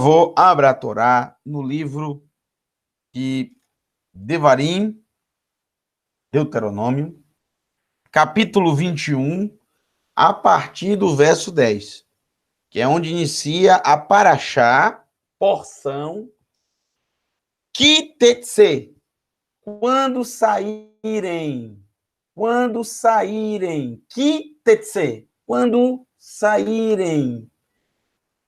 favor, abra a Torá no livro de Devarim, Deuteronômio, capítulo 21, a partir do verso 10, que é onde inicia a paraxá, porção, Kitetse, quando saírem, Kitetse, quando saírem.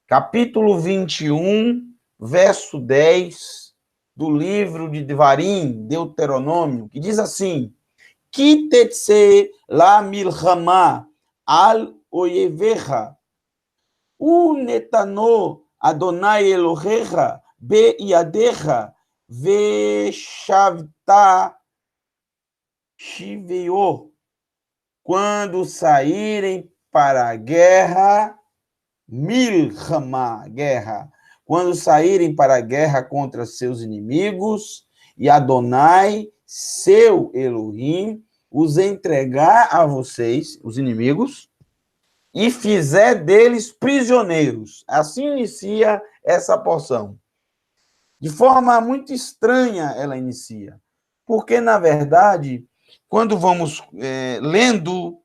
Capítulo 21, verso 10, do livro de Devarim, Deuteronômio, que diz assim: Kitetse la milchama al oyevecha, unetano Adonai Elohecha be yadecha veshavta shiveo. Quando saírem para a guerra, milchama, guerra, quando saírem para a guerra contra seus inimigos, e Adonai, seu Elohim, os entregar a vocês, os inimigos, e fizer deles prisioneiros. Assim inicia essa porção. De forma muito estranha ela inicia, porque, na verdade, quando vamos lendo,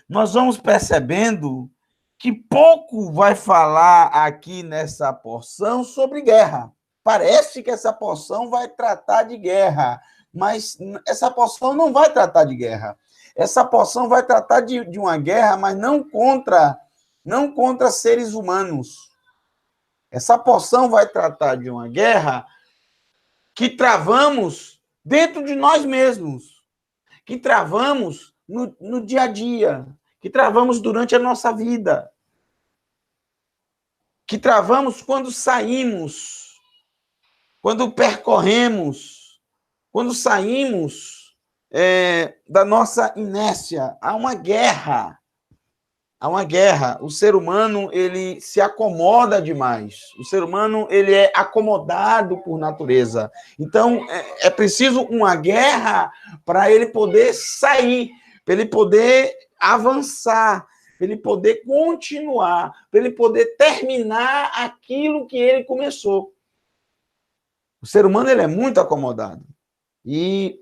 nós vamos percebendo que pouco vai falar aqui nessa porção sobre guerra. Parece que essa porção vai tratar de guerra, mas essa porção não vai tratar de guerra. Essa porção vai tratar de uma guerra, mas não contra seres humanos. Essa porção vai tratar de uma guerra que travamos dentro de nós mesmos, que travamos no dia a dia, que travamos durante a nossa vida, que travamos quando saímos, quando percorremos, quando saímos da nossa inércia. Há uma guerra. O ser humano, ele se acomoda demais. O ser humano, ele é acomodado por natureza. Então, é preciso uma guerra para ele poder sair, para ele poder avançar, para ele poder continuar, para ele poder terminar aquilo que ele começou. O ser humano, ele é muito acomodado. E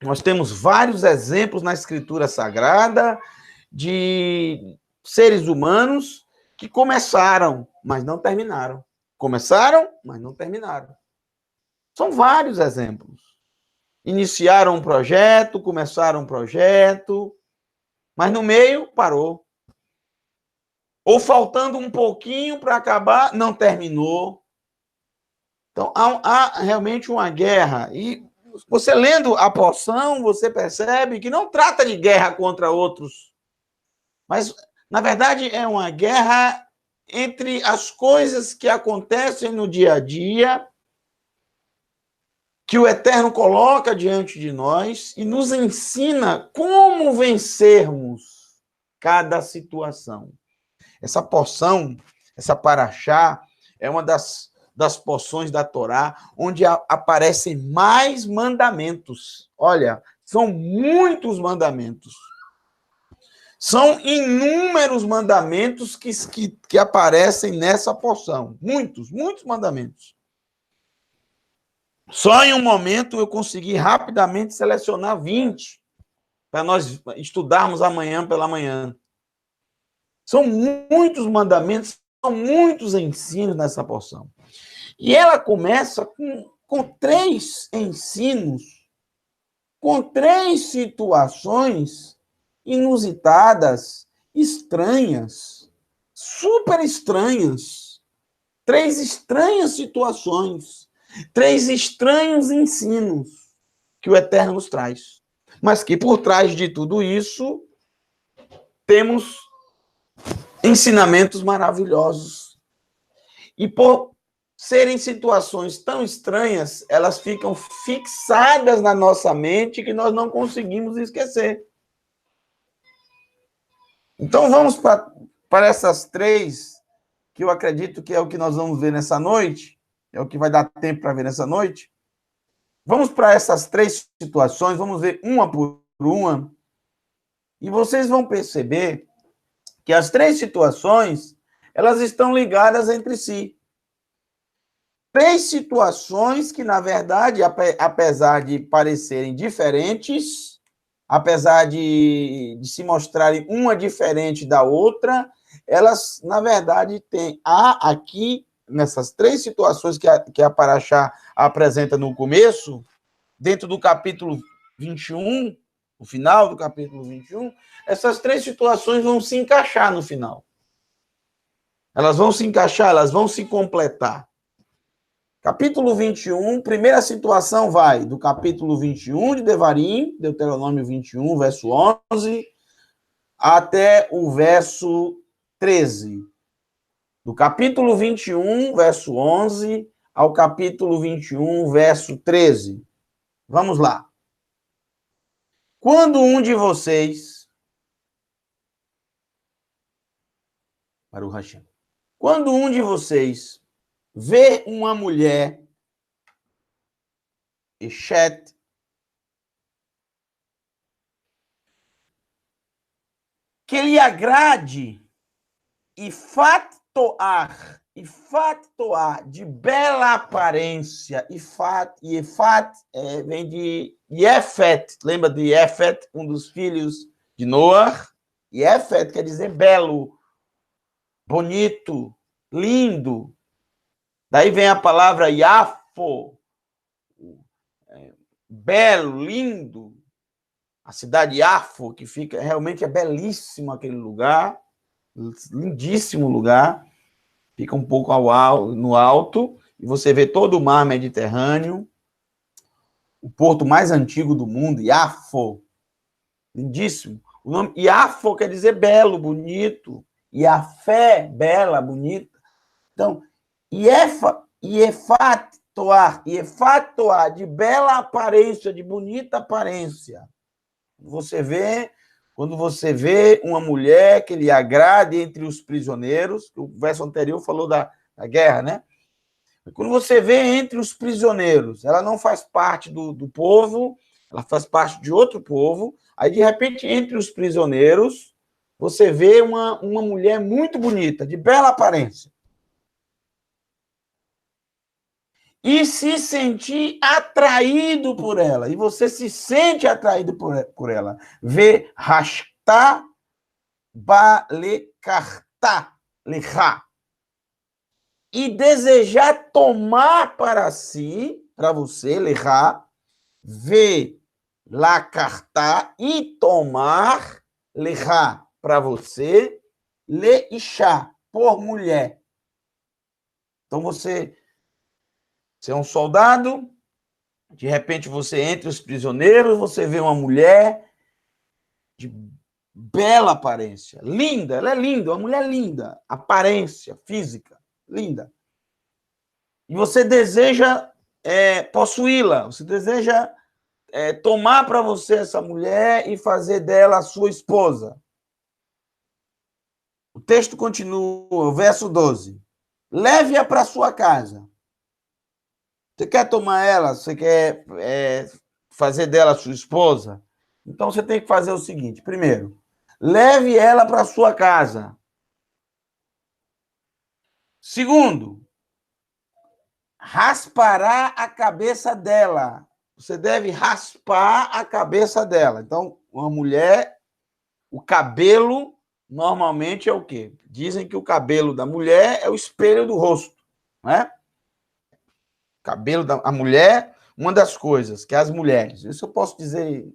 nós temos vários exemplos na Escritura Sagrada de seres humanos que começaram, mas não terminaram. Começaram, mas não terminaram. São vários exemplos. Iniciaram um projeto, começaram um projeto, mas no meio parou. Ou faltando um pouquinho para acabar, não terminou. Então, há realmente uma guerra. E você lendo a porção, você percebe que não trata de guerra contra outros. Mas, na verdade, é uma guerra entre as coisas que acontecem no dia a dia, que o Eterno coloca diante de nós e nos ensina como vencermos cada situação. Essa porção, essa paraxá, é uma das porções da Torá onde aparecem mais mandamentos. Olha, são muitos mandamentos. São inúmeros mandamentos que aparecem nessa porção. Muitos mandamentos. Só em um momento eu consegui rapidamente selecionar 20 para nós estudarmos amanhã pela manhã. São muitos mandamentos, são muitos ensinos nessa porção. E ela começa com 3 ensinos, com 3 situações inusitadas, estranhas, super estranhas. 3 estranhas situações, 3 estranhos ensinos que o Eterno nos traz. Mas que por trás de tudo isso, temos ensinamentos maravilhosos. E por serem situações tão estranhas, elas ficam fixadas na nossa mente que nós não conseguimos esquecer. Então, vamos para essas 3, que eu acredito que é o que nós vamos ver nessa noite, é o que vai dar tempo para ver nessa noite. Vamos para essas 3 situações, vamos ver uma por uma, e vocês vão perceber que as 3 situações, elas estão ligadas entre si. Três situações que, na verdade, apesar de parecerem diferentes, apesar de se mostrarem uma diferente da outra, elas, na verdade, há aqui, nessas três situações que a Paraxá apresenta no começo, dentro do capítulo 21, o final do capítulo 21, essas três situações vão se encaixar no final. Elas vão se encaixar, elas vão se completar. Capítulo 21, primeira situação vai do capítulo 21 de Devarim, Deuteronômio 21, verso 11, até o verso 13. Do capítulo 21, verso 11, ao capítulo 21, verso 13. Vamos lá. Quando um de vocês... Para o Hashem. Quando um de vocês vê uma mulher, Eshet, que lhe agrade, e fatoar, de bela aparência, e efat vem de Yefet, lembra de Yefet, um dos filhos de Noah? Yefet quer dizer belo, bonito, lindo. Daí vem a palavra Yafo, belo, lindo. A cidade Yafo, que fica, realmente é belíssimo aquele lugar, lindíssimo lugar, fica um pouco no alto, e você vê todo o mar Mediterrâneo, o porto mais antigo do mundo, Yafo, lindíssimo. O nome Yafo quer dizer belo, bonito, e a fé, bela, bonita. Então, Iefatoar, de bela aparência, de bonita aparência. Quando você vê uma mulher que lhe agrade entre os prisioneiros, o verso anterior falou da guerra, né? Quando você vê entre os prisioneiros, ela não faz parte do povo, ela faz parte de outro povo, aí, de repente, entre os prisioneiros, você vê uma mulher muito bonita, de bela aparência. E se sentir atraído por ela. E você se sente atraído por ela. Vê rastá balekartá lechá. E desejar tomar para si, para você, lechá, vê lakartá e tomar lechá para você, leishá, por mulher. Então você é um soldado, de repente você entre os prisioneiros, você vê uma mulher de bela aparência, linda, ela é linda, uma mulher linda, aparência física, linda. E você deseja possuí-la, você deseja tomar para você essa mulher e fazer dela a sua esposa. O texto continua, o verso 12. Leve-a para sua casa. Você quer tomar ela? Você quer fazer dela sua esposa? Então você tem que fazer o seguinte: primeiro, leve ela para sua casa. Segundo, raspará a cabeça dela. Você deve raspar a cabeça dela. Então, uma mulher, o cabelo normalmente é o quê? Dizem que o cabelo da mulher é o espelho do rosto, né? Cabelo da mulher, uma das coisas que as mulheres, isso eu posso dizer,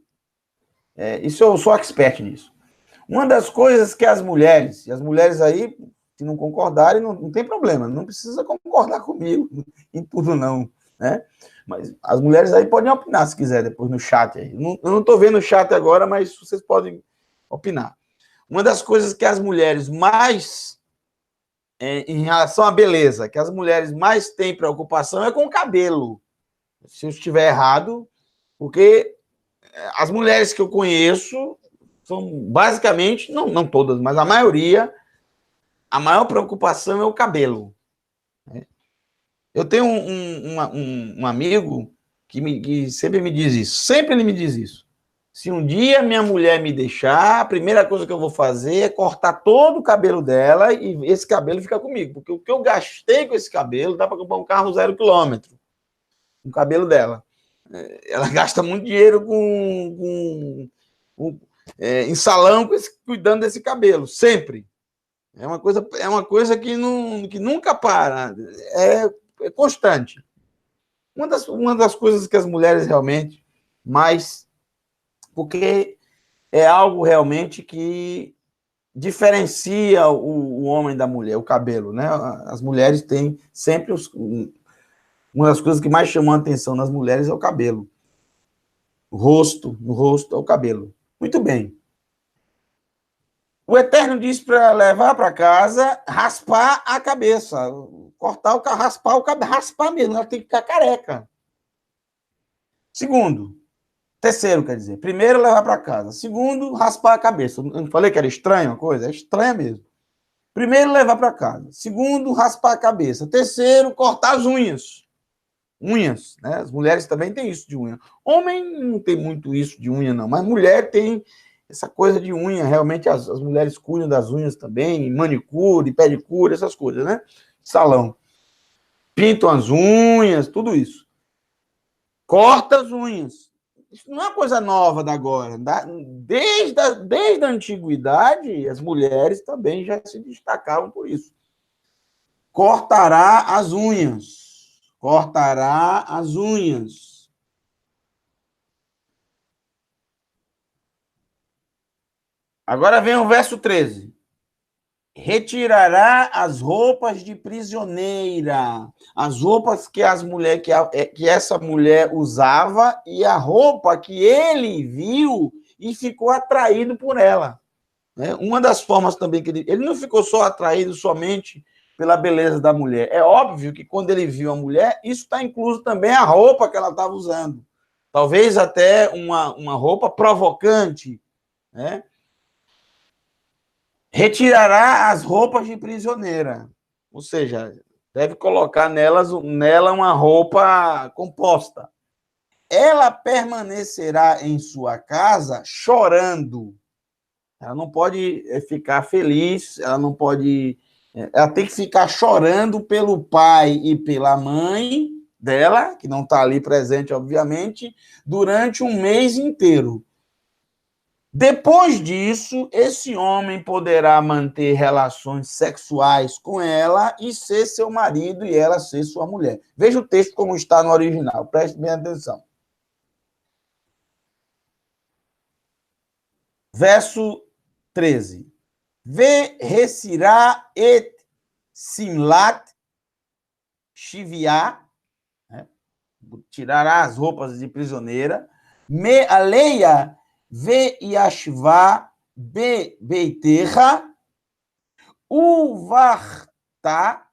isso eu sou expert nisso. Uma das coisas que as mulheres, e as mulheres aí, se não concordarem, não tem problema, não precisa concordar comigo em tudo não, né? Mas as mulheres aí podem opinar se quiser depois no chat aí. Eu não estou vendo o chat agora, mas vocês podem opinar. Uma das coisas que as mulheres mais em relação à beleza, que as mulheres mais têm preocupação é com o cabelo. Se eu estiver errado, porque as mulheres que eu conheço são basicamente, não todas, mas a maioria, a maior preocupação é o cabelo. Eu tenho um amigo que sempre me diz isso, sempre ele me diz isso. Se um dia minha mulher me deixar, a primeira coisa que eu vou fazer é cortar todo o cabelo dela e esse cabelo fica comigo. Porque o que eu gastei com esse cabelo dá para comprar um carro 0 km. O cabelo dela. Ela gasta muito dinheiro em salão cuidando desse cabelo, sempre. É uma coisa que nunca para, é constante. Uma das coisas que as mulheres realmente mais... Porque é algo realmente que diferencia o homem da mulher, o cabelo, né? As mulheres têm sempre uma das coisas que mais chamam a atenção nas mulheres é o cabelo. No rosto é o cabelo. Muito bem. O Eterno diz para levar para casa, raspar a cabeça, raspar o cabelo, raspar mesmo, ela tem que ficar careca. Terceiro, quer dizer, primeiro levar para casa. Segundo, raspar a cabeça. Eu não falei que era estranho uma coisa? É estranha mesmo. Primeiro, levar para casa. Segundo, raspar a cabeça. Terceiro, cortar as unhas. Unhas, né? As mulheres também têm isso de unha. Homem não tem muito isso de unha, não, mas mulher tem essa coisa de unha. Realmente as mulheres cuidam das unhas também, manicure, pedicure, essas coisas, né? Salão. Pintam as unhas, tudo isso. Corta as unhas. Isso não é uma coisa nova da agora. Desde a antiguidade, as mulheres também já se destacavam por isso. Cortará as unhas. Cortará as unhas. Agora vem o verso 13. Retirará as roupas de prisioneira, as roupas que que essa mulher usava e a roupa que ele viu e ficou atraído por ela. Né? Uma das formas também que ele não ficou só atraído somente pela beleza da mulher. É óbvio que quando ele viu a mulher, isso está incluso também a roupa que ela estava usando. Talvez até uma roupa provocante, né? Retirará as roupas de prisioneira, ou seja, deve colocar nela uma roupa composta. Ela permanecerá em sua casa chorando. Ela não pode ficar feliz, ela tem que ficar chorando pelo pai e pela mãe dela, que não está ali presente, obviamente, durante um mês inteiro. Depois disso, esse homem poderá manter relações sexuais com ela e ser seu marido e ela ser sua mulher. Veja o texto como está no original, preste bem atenção. Verso 13. Ve resirá et simlat shiviá, né? Tirará as roupas de prisioneira, me aleia ve yashvá be beiterra, uvarta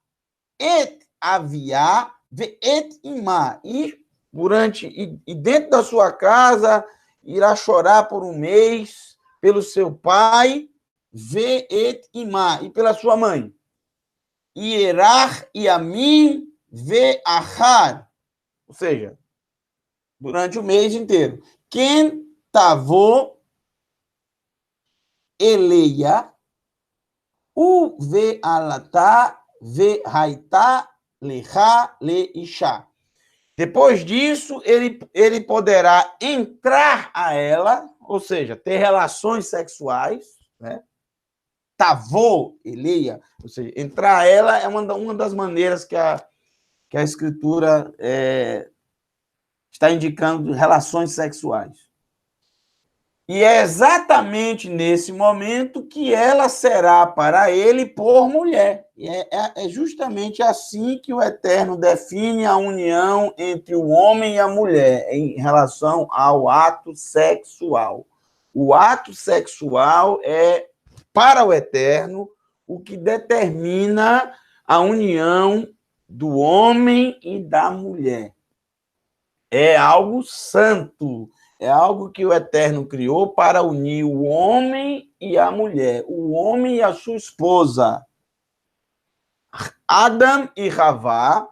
et aviá ve et imá. E dentro da sua casa irá chorar por um mês pelo seu pai, ve et imá, e pela sua mãe. Ierar e amim ve achar, ou seja, durante o mês inteiro. Quem tavô eleia u ve alatá ve haitá lecha le isha. Depois disso, ele poderá entrar a ela, ou seja, ter relações sexuais, né? Tavô, eleia, ou seja, entrar a ela é uma das maneiras que a Escritura está indicando relações sexuais. E é exatamente nesse momento que ela será para ele por mulher. E é justamente assim que o Eterno define a união entre o homem e a mulher em relação ao ato sexual. O ato sexual é, para o Eterno, o que determina a união do homem e da mulher. É algo santo. É algo que o Eterno criou para unir o homem e a mulher, o homem e a sua esposa. Adam e Havá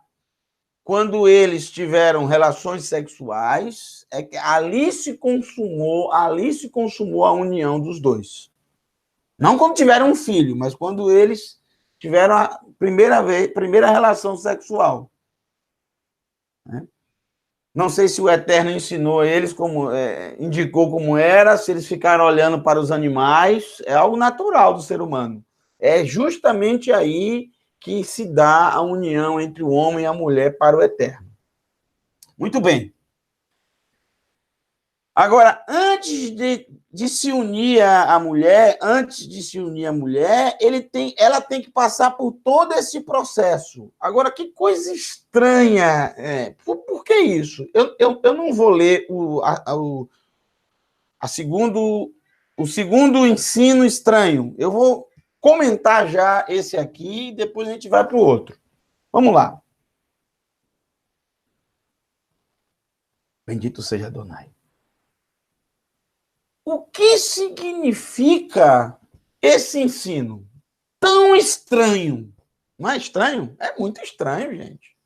quando eles tiveram relações sexuais, é que ali se consumou a união dos dois. Não quando tiveram um filho, mas quando eles tiveram a primeira relação sexual. Né? Não sei se o Eterno ensinou a eles indicou como era, se eles ficaram olhando para os animais, é algo natural do ser humano. É justamente aí que se dá a união entre o homem e a mulher para o Eterno. Muito bem. Agora, antes de se unir a mulher, ela tem que passar por todo esse processo. Agora, que coisa estranha. Por que isso? Eu não vou ler o segundo ensino estranho. Eu vou comentar já esse aqui e depois a gente vai para o outro. Vamos lá. Bendito seja Adonai. O que significa esse ensino tão estranho? Não é estranho? É muito estranho, gente.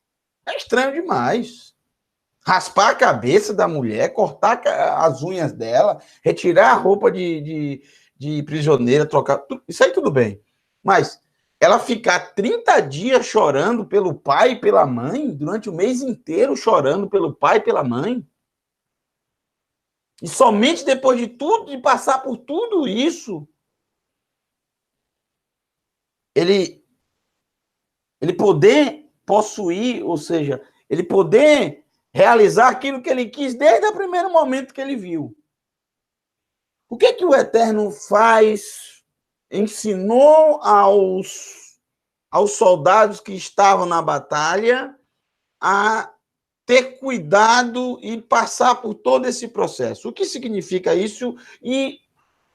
É estranho demais. Raspar a cabeça da mulher, cortar as unhas dela, retirar a roupa de prisioneira, trocar. Isso aí tudo bem. Mas ela ficar 30 dias chorando pelo pai e pela mãe, durante o mês inteiro chorando pelo pai e pela mãe, e somente depois de tudo, de passar por tudo isso, ele poder possuir, ou seja, ele poder realizar aquilo que ele quis desde o primeiro momento que ele viu. O que o Eterno faz? Ensinou aos soldados que estavam na batalha a ter cuidado e passar por todo esse processo. O que significa isso e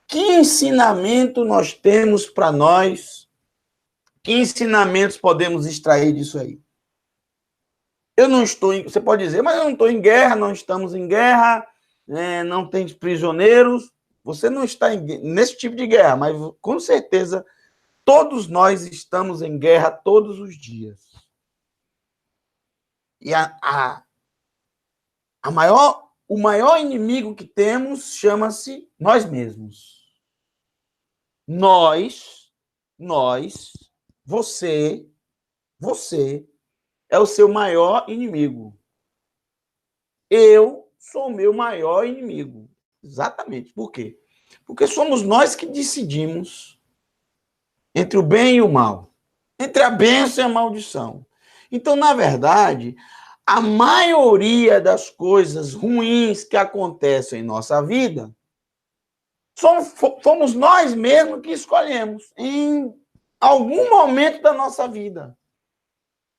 que ensinamento nós temos para nós? Que ensinamentos podemos extrair disso aí? Eu não estou você pode dizer, mas eu não estou em guerra, não estamos em guerra, não tem prisioneiros. Você não está nesse tipo de guerra, mas com certeza todos nós estamos em guerra todos os dias. E o maior inimigo que temos chama-se nós mesmos. Você é o seu maior inimigo. Eu sou o meu maior inimigo. Exatamente. Por quê? Porque somos nós que decidimos entre o bem e o mal, entre a bênção e a maldição. Então, na verdade, a maioria das coisas ruins que acontecem em nossa vida fomos nós mesmos que escolhemos em algum momento da nossa vida.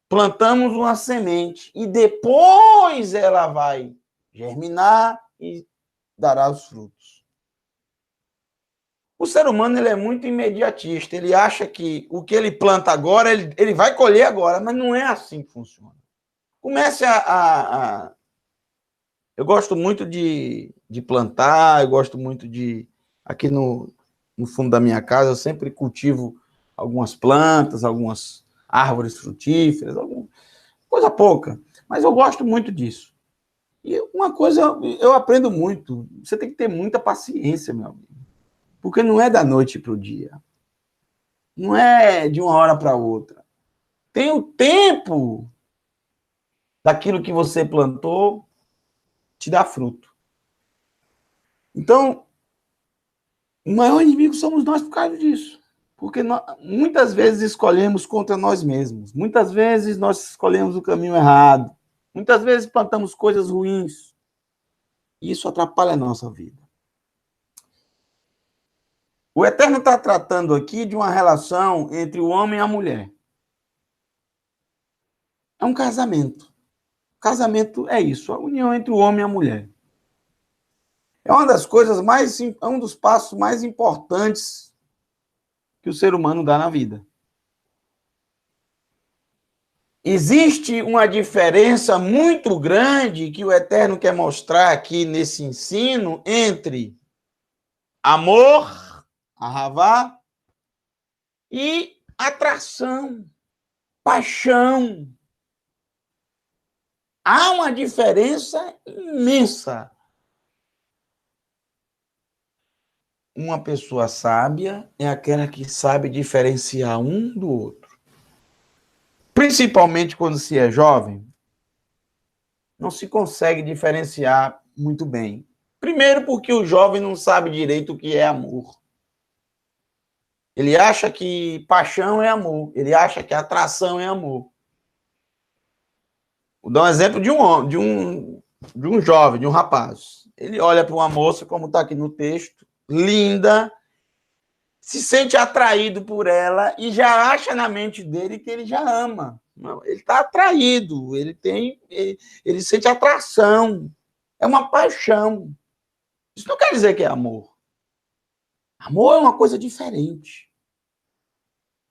Plantamos uma semente e depois ela vai germinar e dará os frutos. O ser humano ele é muito imediatista, ele acha que o que ele planta agora, ele vai colher agora, mas não é assim que funciona. Comece Eu gosto muito de plantar, eu gosto muito de... Aqui no fundo da minha casa, eu sempre cultivo algumas plantas, algumas árvores frutíferas, coisa pouca, mas eu gosto muito disso. E uma coisa eu aprendo muito, você tem que ter muita paciência, meu amigo, porque não é da noite para o dia, não é de uma hora para outra. Tem o tempo daquilo que você plantou te dar fruto. Então, o maior inimigo somos nós por causa disso. Porque muitas vezes escolhemos contra nós mesmos. Muitas vezes nós escolhemos o caminho errado. Muitas vezes plantamos coisas ruins. E isso atrapalha a nossa vida. O Eterno está tratando aqui de uma relação entre o homem e a mulher. É um casamento. O casamento é isso, a união entre o homem e a mulher. É uma das coisas é um dos passos mais importantes que o ser humano dá na vida. Existe uma diferença muito grande que o Eterno quer mostrar aqui nesse ensino entre amor, ahavá, e atração, paixão. Há uma diferença imensa. Uma pessoa sábia é aquela que sabe diferenciar um do outro. Principalmente quando se é jovem, não se consegue diferenciar muito bem. Primeiro, porque o jovem não sabe direito o que é amor. Ele acha que paixão é amor, ele acha que atração é amor. Vou dar um exemplo de um jovem, de um rapaz. Ele olha para uma moça, como está aqui no texto, linda, se sente atraído por ela e já acha na mente dele que ele já ama. Não, ele está atraído, ele sente atração. É uma paixão. Isso não quer dizer que é amor. Amor é uma coisa diferente.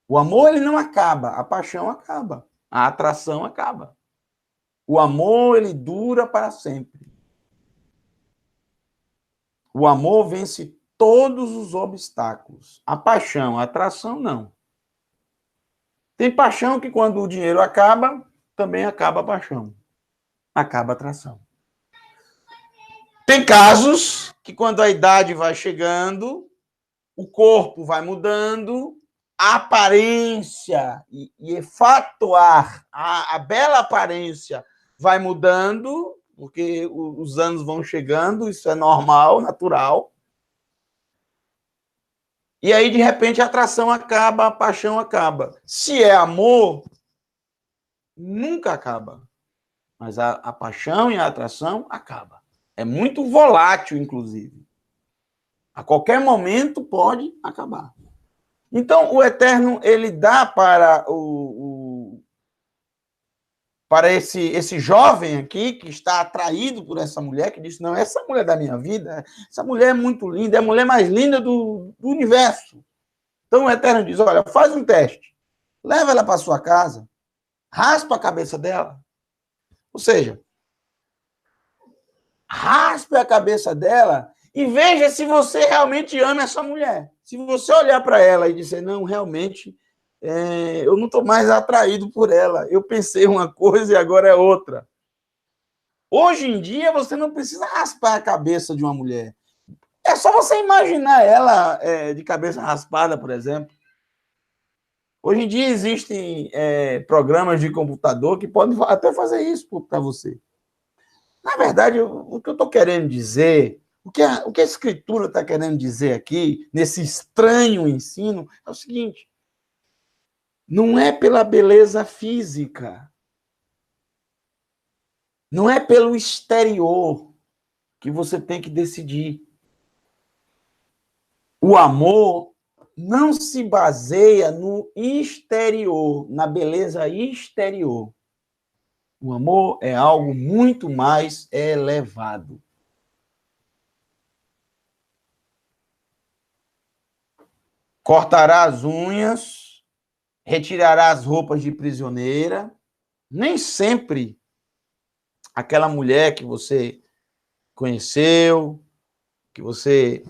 O amor ele não acaba, a paixão acaba, a atração acaba. O amor ele dura para sempre. O amor vence todos os obstáculos. A paixão, a atração não. Tem paixão que quando o dinheiro acaba, também acaba a paixão. Acaba a atração. Tem casos que quando a idade vai chegando, o corpo vai mudando, a aparência e efatuar a bela aparência vai mudando, porque os anos vão chegando, isso é normal, natural. E aí, de repente, a atração acaba, a paixão acaba. Se é amor, nunca acaba. Mas a paixão e a atração acaba. É muito volátil, inclusive. A qualquer momento pode acabar. Então, o Eterno, ele dá para para esse jovem aqui, que está atraído por essa mulher, que disse, não, essa mulher da minha vida, essa mulher é muito linda, é a mulher mais linda do universo. Então, o Eterno diz, olha, faz um teste, leva ela para sua casa, raspa a cabeça dela, ou seja, raspe a cabeça dela e veja se você realmente ama essa mulher. Se você olhar para ela e dizer, não, realmente, eu não estou mais atraído por ela, eu pensei uma coisa e agora é outra. Hoje em dia, você não precisa raspar a cabeça de uma mulher. É só você imaginar ela de cabeça raspada, por exemplo. Hoje em dia existem programas de computador que podem até fazer isso para você. Na verdade, o que eu estou querendo dizer, o que a Escritura está querendo dizer aqui, nesse estranho ensino, é o seguinte: não é pela beleza física, não é pelo exterior que você tem que decidir. O amor não se baseia no exterior, na beleza exterior. O amor é algo muito mais elevado. Cortará as unhas, retirará as roupas de prisioneira. Nem sempre aquela mulher que você conheceu, que você,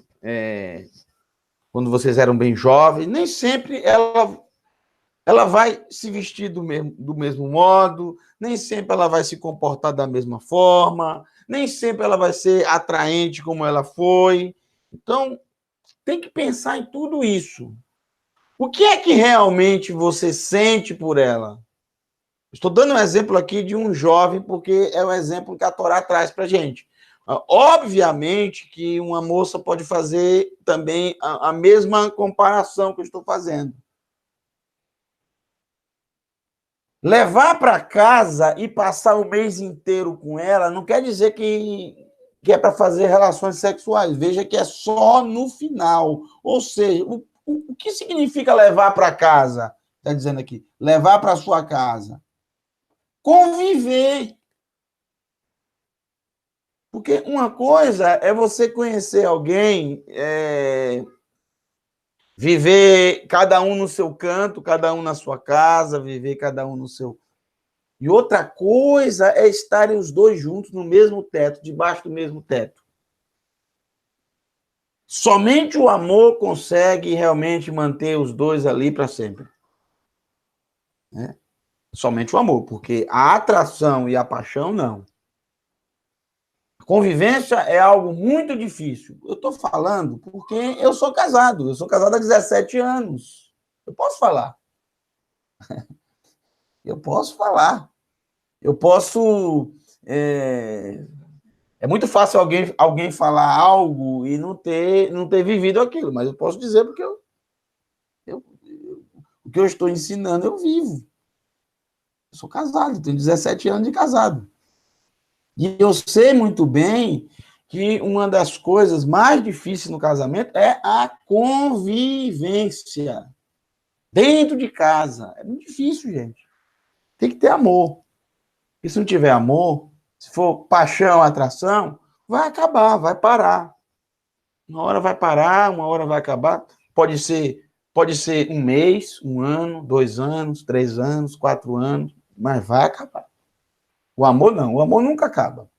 quando vocês eram bem jovens, nem sempre ela vai se vestir do mesmo modo, nem sempre ela vai se comportar da mesma forma, nem sempre ela vai ser atraente como ela foi. Então, tem que pensar em tudo isso. O que é que realmente você sente por ela? Estou dando um exemplo aqui de um jovem, porque é o exemplo que a Torá traz para a gente. Obviamente que uma moça pode fazer também a mesma comparação que eu estou fazendo. Levar para casa e passar o mês inteiro com ela não quer dizer que é para fazer relações sexuais. Veja que é só no final. Ou seja, o que significa levar para casa? Está dizendo aqui. Levar para sua casa. Conviver. Porque uma coisa é você conhecer alguém, viver cada um no seu canto, cada um na sua casa, viver cada um no seu... E outra coisa é estarem os dois juntos no mesmo teto, debaixo do mesmo teto. Somente o amor consegue realmente manter os dois ali para sempre. Né? Somente o amor, porque a atração e a paixão, não. A convivência é algo muito difícil. Eu estou falando porque eu sou casado há 17 anos. Eu posso falar. Eu posso falar. Eu posso. É muito fácil alguém falar algo e não ter vivido aquilo, mas eu posso dizer porque o que eu estou ensinando eu vivo. Eu sou casado, tenho 17 anos de casado. E eu sei muito bem que uma das coisas mais difíceis no casamento é a convivência. Dentro de casa. É muito difícil, gente. Tem que ter amor. E se não tiver amor, se for paixão, atração, vai acabar, vai parar. Uma hora vai parar, uma hora vai acabar. Pode ser um mês, um ano, 2 anos, 3 anos, 4 anos, mas vai acabar. O amor não, o amor nunca acaba.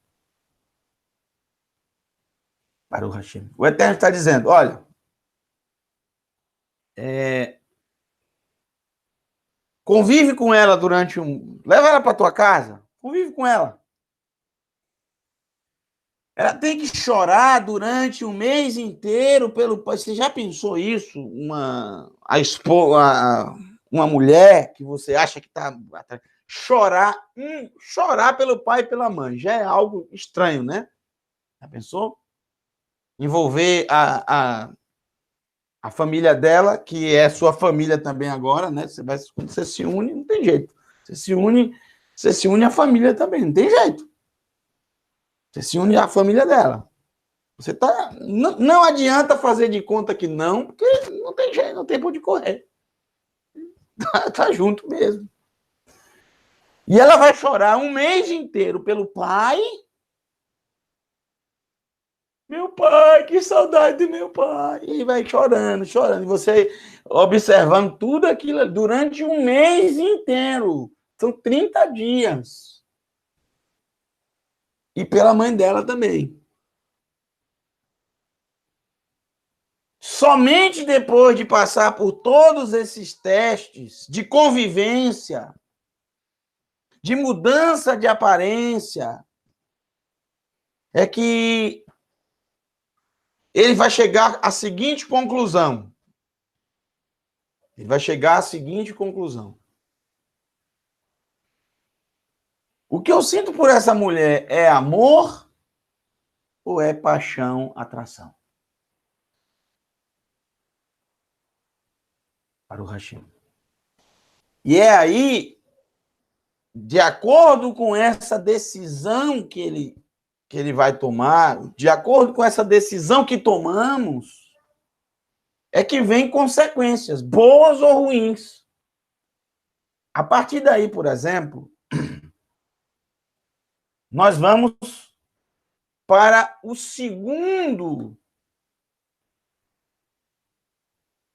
Baruch Hashem. O Eterno está dizendo, olha, convive com ela durante leva ela para tua casa, convive com ela. Ela tem que chorar durante um mês inteiro pelo pai. Você já pensou isso? Uma mulher que você acha que está chorar pelo pai e pela mãe já é algo estranho, né? Já pensou? Envolver a família dela, que é sua família também agora, né? Quando você se une, não tem jeito. Você se une à família também, não tem jeito. Você se une à família dela. Não adianta fazer de conta que não, porque não tem jeito, não tem por onde correr. Tá junto mesmo. E ela vai chorar um mês inteiro pelo pai. Meu pai, que saudade do meu pai. E vai chorando, chorando. E você observando tudo aquilo durante um mês inteiro. São 30 dias. E pela mãe dela também. Somente depois de passar por todos esses testes de convivência, de mudança de aparência, é que ele vai chegar à seguinte conclusão. Ele vai chegar à seguinte conclusão. O que eu sinto por essa mulher é amor ou é paixão, atração? Para o Hashem. E é aí, de acordo com essa decisão que ele vai tomar, de acordo com essa decisão que tomamos, é que vem consequências, boas ou ruins. A partir daí, por exemplo, nós vamos para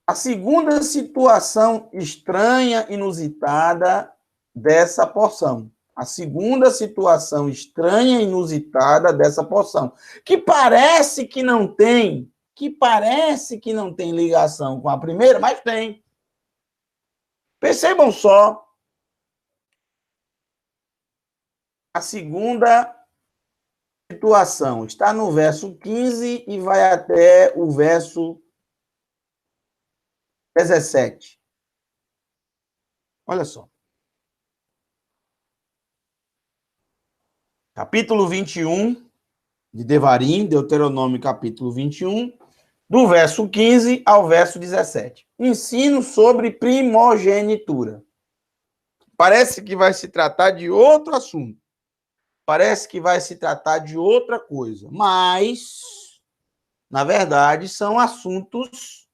a segunda situação estranha, inusitada dessa porção. A segunda situação estranha, inusitada dessa porção, que parece que não tem ligação com a primeira, mas tem. Percebam só a segunda situação. Está no verso 15 e vai até o verso 17. Olha só. Capítulo 21 de Devarim, Deuteronômio capítulo 21, do verso 15 ao verso 17. Ensino sobre primogenitura. Parece que vai se tratar de outro assunto. Parece que vai se tratar de outra coisa. Mas, na verdade, são assuntos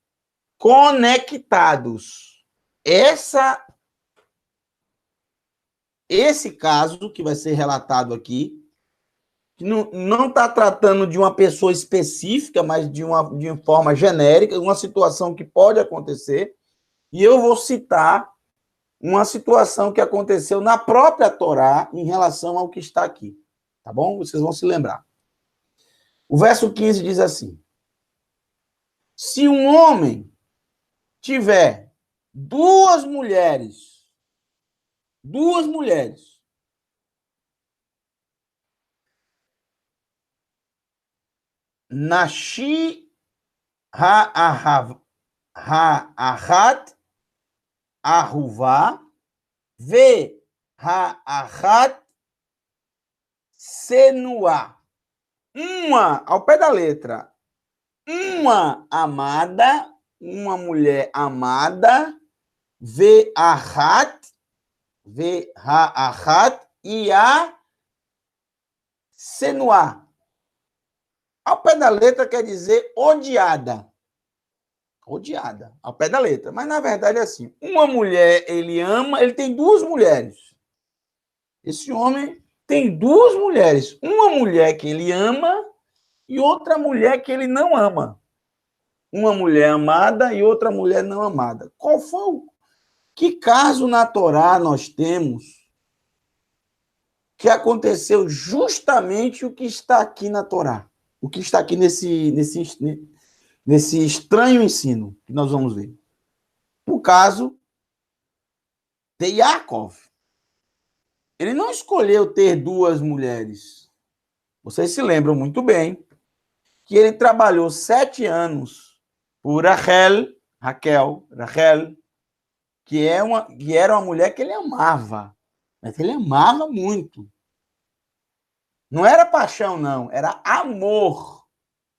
conectados. Esse caso que vai ser relatado aqui, que não está tratando de uma pessoa específica, mas de uma forma genérica, uma situação que pode acontecer, e eu vou citar uma situação que aconteceu na própria Torá em relação ao que está aqui, tá bom? Vocês vão se lembrar. O verso 15 diz assim: se um homem tiver 2 mulheres Duas mulheres. Nashi ha'ahat ahuvá ve ha'ahat senuá. Uma, ao pé da letra, uma amada, uma mulher amada, ve ha'ahat e a senuá. Ao pé da letra quer dizer odiada. Odiada, ao pé da letra. Mas, na verdade, é assim. Uma mulher, ele ama, ele tem duas mulheres. Esse homem tem duas mulheres. Uma mulher que ele ama e outra mulher que ele não ama. Uma mulher amada e outra mulher não amada. Qual foi o... Que caso na Torá nós temos que aconteceu justamente o que está aqui na Torá? O que está aqui nesse estranho ensino que nós vamos ver. O caso de Yaakov. Ele não escolheu ter duas mulheres. Vocês se lembram muito bem que ele trabalhou 7 anos por Rachel, que era uma mulher que ele amava. Mas ele amava muito. Não era paixão, não. Era amor.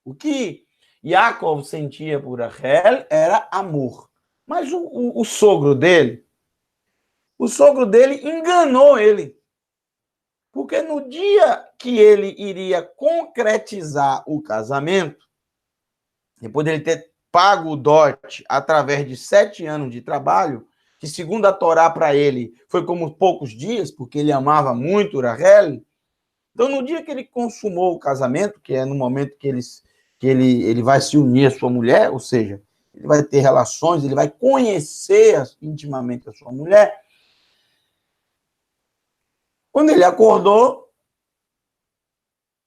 O que Yaakov sentia por Rachel era amor. Mas o sogro dele enganou ele. Porque no dia que ele iria concretizar o casamento, depois dele ter pago o dote através de 7 anos de trabalho, que segundo a Torá para ele foi como poucos dias, porque ele amava muito Rachel. Então, no dia que ele consumou o casamento, que é no momento que ele vai se unir à sua mulher, ou seja, ele vai ter relações, ele vai conhecer intimamente a sua mulher. Quando ele acordou,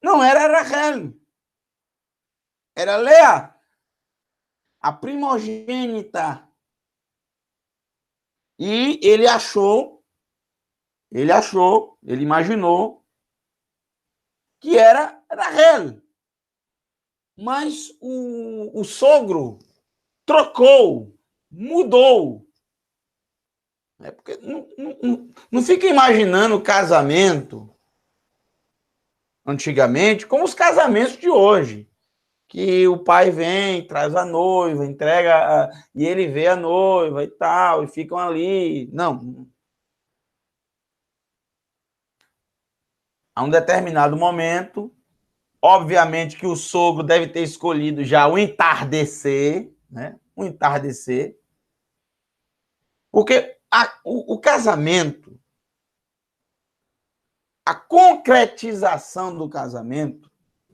não era Rachel, era Lea, a primogênita. E ele imaginou que era Rachel. Mas o sogro trocou, mudou. É porque não fica imaginando o casamento antigamente como os casamentos de hoje. Que o pai vem, traz a noiva, entrega, e ele vê a noiva e tal, e ficam ali. Não. A um determinado momento, obviamente que o sogro deve ter escolhido já o entardecer, né? O entardecer. Porque o casamento, a concretização do casamento,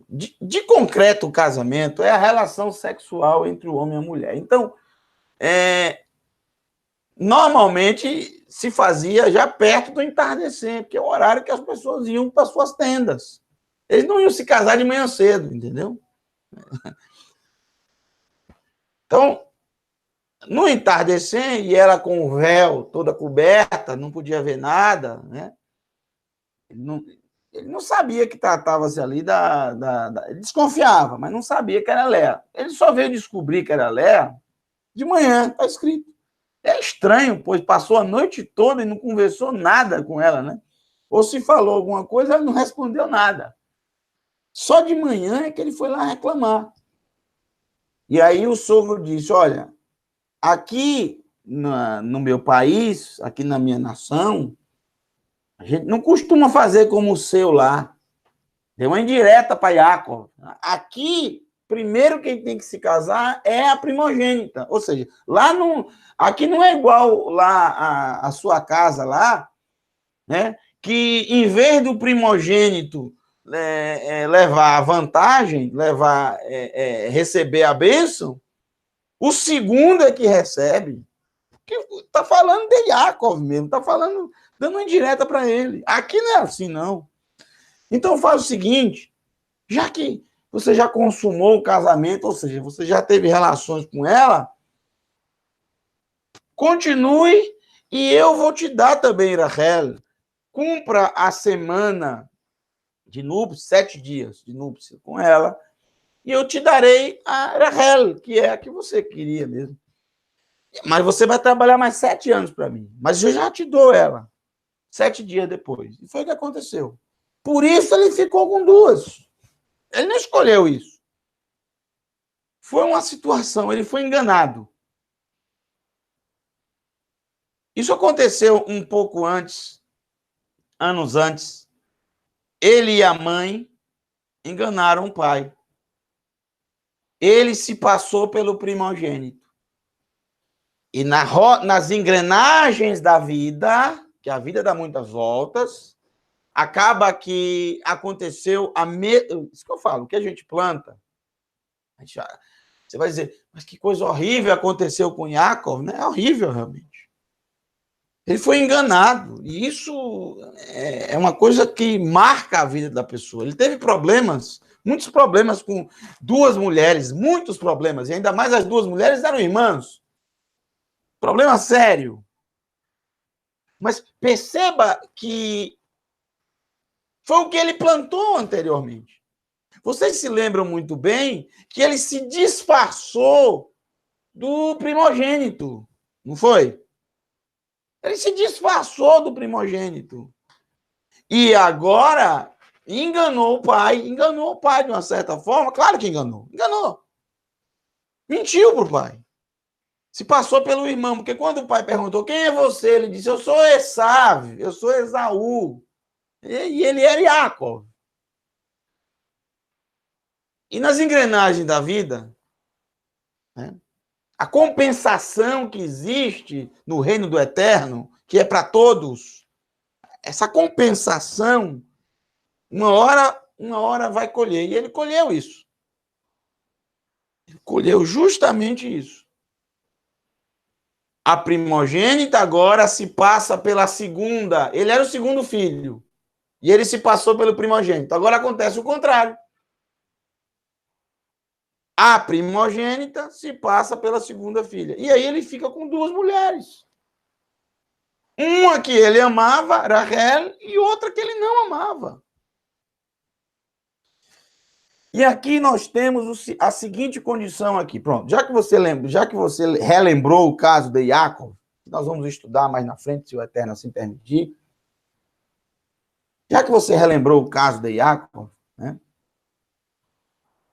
de concreto o casamento, é a relação sexual entre o homem e a mulher. Então, normalmente se fazia já perto do entardecer, porque é o horário que as pessoas iam para suas tendas. Eles não iam se casar de manhã cedo, entendeu? Então, no entardecer, e ela com o véu toda coberta, não podia ver nada, né? Ele não sabia que tratava-se ali ele desconfiava, mas não sabia que era Léa. Ele só veio descobrir que era Léa de manhã, está escrito. É estranho, pois passou a noite toda e não conversou nada com ela, né? Ou se falou alguma coisa, ela não respondeu nada. Só de manhã é que ele foi lá reclamar. E aí o sogro disse, olha, aqui no meu país, aqui na minha nação, a gente não costuma fazer como o seu lá. Deu uma indireta para Yaakov. Aqui, primeiro quem tem que se casar é a primogênita. Ou seja, aqui não é igual lá a sua casa lá, né? Que em vez do primogênito levar a vantagem, receber a bênção, o segundo é que recebe. Está falando de Yaakov mesmo, está falando, dando uma indireta para ele. Aqui não é assim, não. Então faz o seguinte, já que você já consumou o casamento, ou seja, você já teve relações com ela, continue E eu vou te dar também, Rachel, cumpra a semana de núpcias, 7 dias de núpcias com ela, e eu te darei a Rachel, que é a que você queria mesmo. Mas você vai trabalhar mais 7 anos para mim. Mas eu já te dou ela. 7 dias depois. E foi o que aconteceu. Por isso ele ficou com 2. Ele não escolheu isso. Foi uma situação, ele foi enganado. Isso aconteceu um pouco antes, anos antes. Ele e a mãe enganaram o pai. Ele se passou pelo primogênito. E nas engrenagens da vida, que a vida dá muitas voltas, acaba que aconteceu isso que eu falo, o que a gente planta, você vai dizer, mas que coisa horrível aconteceu com Yaakov, né? É horrível, realmente. Ele foi enganado, e isso é uma coisa que marca a vida da pessoa. Ele teve problemas, muitos problemas com 2 mulheres, muitos problemas, e ainda mais as 2 mulheres eram irmãs. Problema sério. Mas perceba que foi o que ele plantou anteriormente. Vocês se lembram muito bem que ele se disfarçou do primogênito, não foi? Ele se disfarçou do primogênito. E agora enganou o pai de uma certa forma. Claro que enganou. Mentiu para o pai. Se passou pelo irmão, porque quando o pai perguntou quem é você, ele disse, eu sou Esaú, eu sou Esaú. E ele era Yaakov. E nas engrenagens da vida, né, a compensação que existe no reino do eterno, que é para todos, essa compensação, uma hora vai colher. E ele colheu isso. Ele colheu justamente isso. A primogênita agora se passa pela segunda. Ele era o segundo filho. E ele se passou pelo primogênito. Agora acontece o contrário. A primogênita se passa pela segunda filha. E aí ele fica com 2 mulheres. Uma que ele amava, Rachel, e outra que ele não amava. E aqui nós temos a seguinte condição aqui. Pronto, já que você relembrou o caso de Yaakov, que nós vamos estudar mais na frente, se o Eterno assim permitir. Já que você relembrou o caso de Yaakov, né?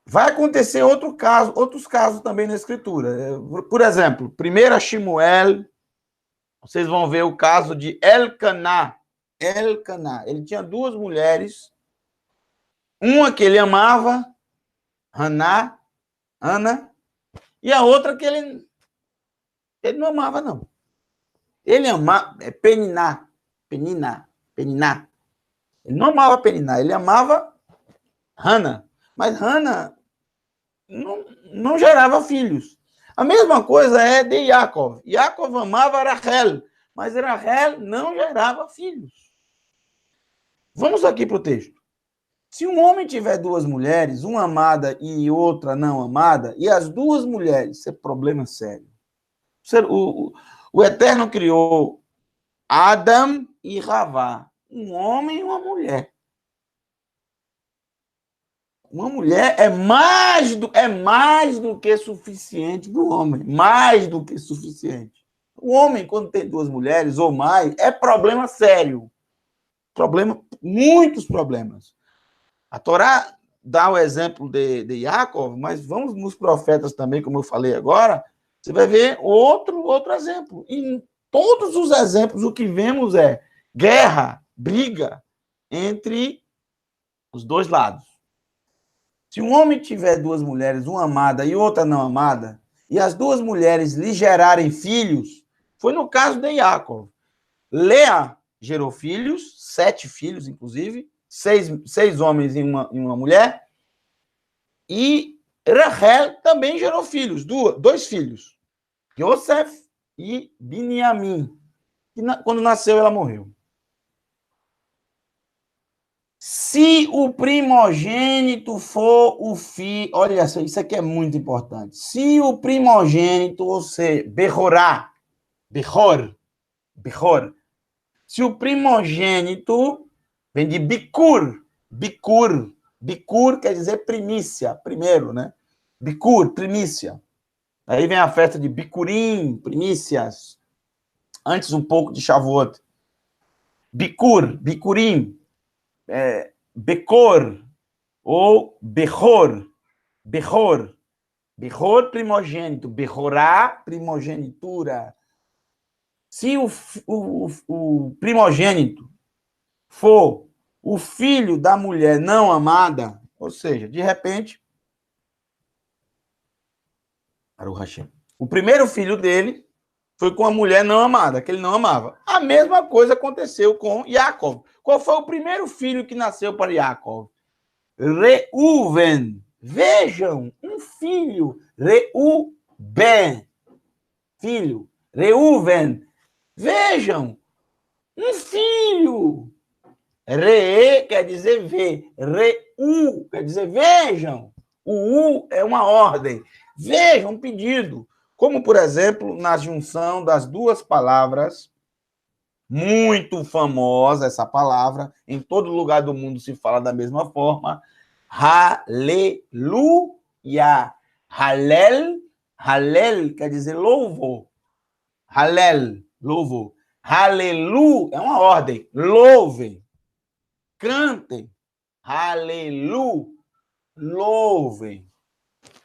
Vai acontecer outros casos também na Escritura. Por exemplo, 1 Shemuel, vocês vão ver o caso de Elcaná. Ele tinha 2 mulheres, uma que ele amava, Ana, e a outra que ele não amava, não. Ele amava Peniná. Ele não amava Peniná, ele amava Hana. Mas Hana não gerava filhos. A mesma coisa é de Yaakov. Yaakov amava Rachel, mas Rachel não gerava filhos. Vamos aqui para o texto. Se um homem tiver 2 mulheres, uma amada e outra não amada, e as 2 mulheres, isso é problema sério. O Eterno criou Adam e Ravá, um homem e uma mulher. Uma mulher é mais do que suficiente do homem. Mais do que suficiente. O homem, quando tem 2 mulheres ou mais, é problema sério. Muitos problemas. A Torá dá o exemplo de Yaakov, mas vamos nos profetas também, como eu falei agora, você vai ver outro exemplo. E em todos os exemplos, o que vemos é guerra, briga entre os 2 lados. Se um homem tiver 2 mulheres, uma amada e outra não amada, e as 2 mulheres lhe gerarem filhos, foi no caso de Yaakov. Lea gerou filhos, 7 filhos, inclusive, 6 homens e uma mulher, e Rachel também gerou filhos, 2 filhos, Yosef e Binyamin. Quando nasceu, ela morreu. Se o primogênito for o filho... Olha, isso aqui é muito importante. Se o primogênito, ou seja, Behor, Bechor. Se o primogênito vem de Bikur, Bikur. Bikur quer dizer primícia, primeiro, né? Bikur, primícia. Aí vem a festa de Bikurim, primícias. Antes um pouco de Shavuot. Bikur, Bikurim, Bekor, ou Bechor, Bechor. Bechor, primogênito. Bechorá, primogenitura. Se o primogênito for o filho da mulher não amada, ou seja, de repente, o primeiro filho dele foi com a mulher não amada, que ele não amava. A mesma coisa aconteceu com Yaakov. Qual foi o primeiro filho que nasceu para Yaakov? Reuven. Vejam, um filho. Reuben. Filho. Reuven. Vejam, um filho. Re quer dizer ver. Reu quer dizer vejam. O U é uma ordem. Vejam, um pedido. Como, por exemplo, na junção das duas palavras, muito famosa essa palavra, em todo lugar do mundo se fala da mesma forma, Haleluia. Halel, Halel quer dizer louvo. Halel, louvo. Halelu é uma ordem. Louvem. Cantem. Halelu. Louvem.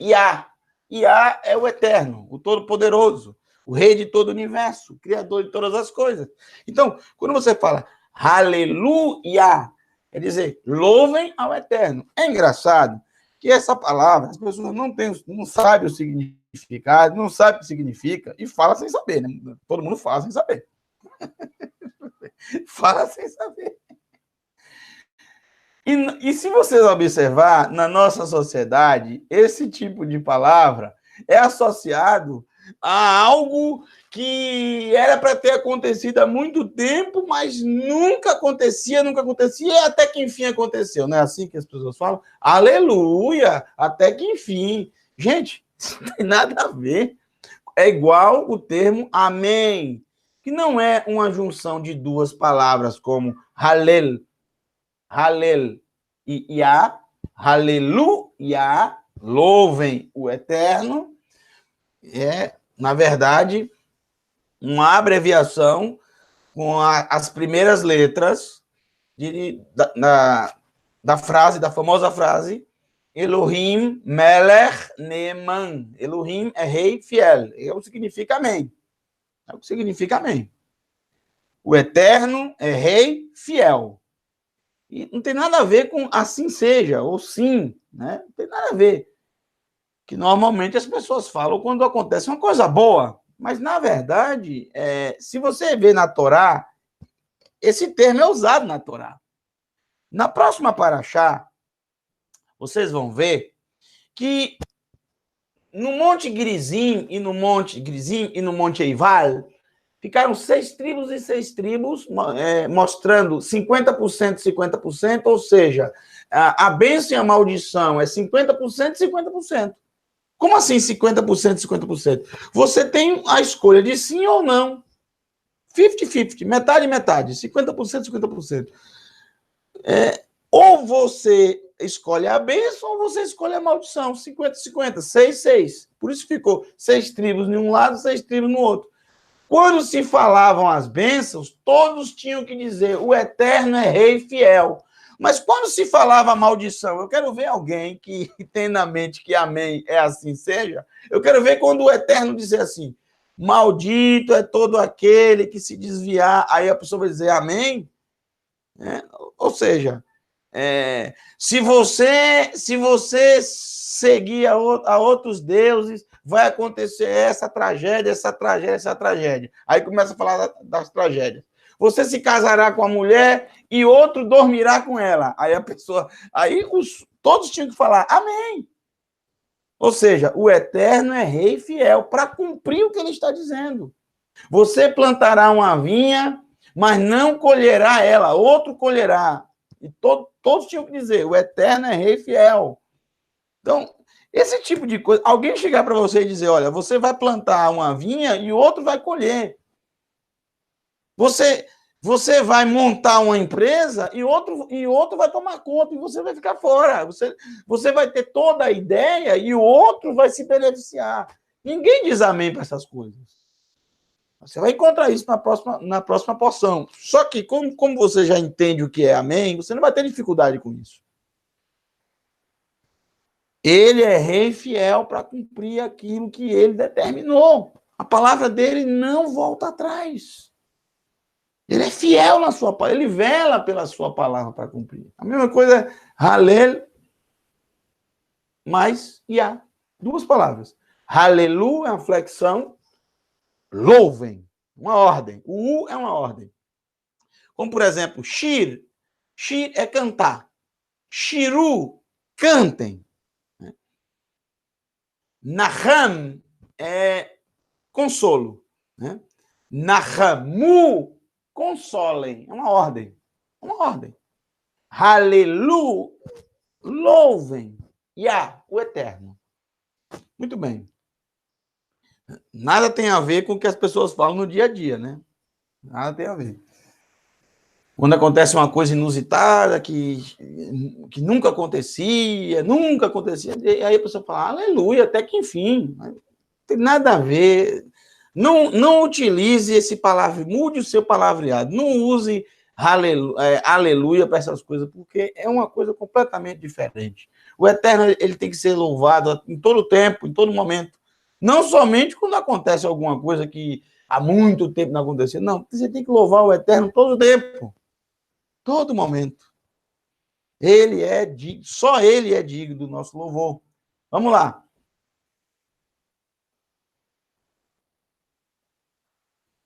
Iá. Iá é o eterno, o todo-poderoso, o rei de todo o universo, o criador de todas as coisas. Então, quando você fala aleluia, quer dizer, louvem ao eterno. É engraçado que essa palavra, as pessoas não sabem o significado, não sabem o que significa, e fala sem saber, né? Todo mundo fala sem saber. Fala sem saber. E se vocês observar, na nossa sociedade, esse tipo de palavra é associado a algo que era para ter acontecido há muito tempo, mas nunca acontecia, e até que enfim aconteceu. Não é assim que as pessoas falam? Aleluia, até que enfim. Gente, isso não tem nada a ver. É igual o termo amém, que não é uma junção de duas palavras como halel, Halel e Yah, Aleluia, louvem o Eterno, na verdade, uma abreviação com as primeiras letras da frase, da famosa frase, Elohim Melech Neeman. Elohim é rei fiel. É o que significa amém. É o que significa amém. O Eterno é rei fiel. E não tem nada a ver com assim seja, ou sim, né? Não tem nada a ver. Que normalmente as pessoas falam quando acontece uma coisa boa. Mas, na verdade, se você vê na Torá, esse termo é usado na Torá. Na próxima paraxá, vocês vão ver que no Monte Gerizim e no Monte Eival, ficaram 6 tribos e 6 tribos, mostrando 50%, 50%, ou seja, a bênção e a maldição é 50% e 50%. Como assim 50%, 50%? Você tem a escolha de sim ou não. 50-50, metade, metade, 50%, 50%. Ou você escolhe a bênção ou você escolhe a maldição. 50-50, 6-6. Por isso ficou 6 tribos em um lado, 6 tribos no outro. Quando se falavam as bênçãos, todos tinham que dizer, o Eterno é rei fiel. Mas quando se falava a maldição, eu quero ver alguém que tem na mente que amém é assim seja, eu quero ver quando o Eterno dizer assim, maldito é todo aquele que se desviar, aí a pessoa vai dizer amém. Ou seja, se você seguir a outros deuses, vai acontecer essa tragédia, essa tragédia, essa tragédia. Aí começa a falar das tragédias. Você se casará com a mulher e outro dormirá com ela. Aí a pessoa, todos tinham que falar amém. Ou seja, o Eterno é rei fiel para cumprir o que ele está dizendo. Você plantará uma vinha, mas não colherá ela, outro colherá. E todos tinham que dizer, o Eterno é rei fiel. Então, esse tipo de coisa, alguém chegar para você e dizer, olha, você vai plantar uma vinha e o outro vai colher. Você, você vai montar uma empresa e outro vai tomar conta e você vai ficar fora. Você vai ter toda a ideia e o outro vai se beneficiar. Ninguém diz amém para essas coisas. Você vai encontrar isso na próxima porção. Só que, como você já entende o que é amém, você não vai ter dificuldade com isso. Ele é rei fiel para cumprir aquilo que ele determinou. A palavra dele não volta atrás. Ele é fiel na sua palavra, ele vela pela sua palavra para cumprir. A mesma coisa é Halel mais Yah. Duas palavras. Halelu é uma flexão, louvem, uma ordem. O U é uma ordem. Como, por exemplo, Shir. Shir é cantar. Shiru, cantem. Naham é consolo. Né? Nahamu, consolem. É uma ordem. É uma ordem. Halelu, louvem. Yah, o eterno. Muito bem. Nada tem a ver com o que as pessoas falam no dia a dia, né? Nada tem a ver. Quando acontece uma coisa inusitada que nunca acontecia, e aí a pessoa fala, aleluia, até que enfim. Não tem nada a ver. Não utilize esse palavra, mude o seu palavreado. Não use aleluia para essas coisas, porque é uma coisa completamente diferente. O Eterno ele tem que ser louvado em todo tempo, em todo momento. Não somente quando acontece alguma coisa que há muito tempo não acontecia. Não, você tem que louvar o Eterno todo tempo. Todo momento. Ele é digno, só ele é digno do nosso louvor. Vamos lá.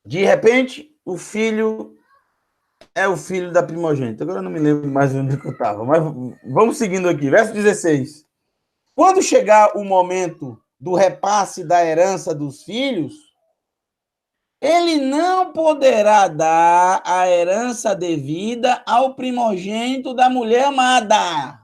De repente, o filho é o filho da primogênita. Agora eu não me lembro mais onde eu estava, mas vamos seguindo aqui. Verso 16. Quando chegar o momento do repasse da herança dos filhos, ele não poderá dar a herança devida ao primogênito da mulher amada.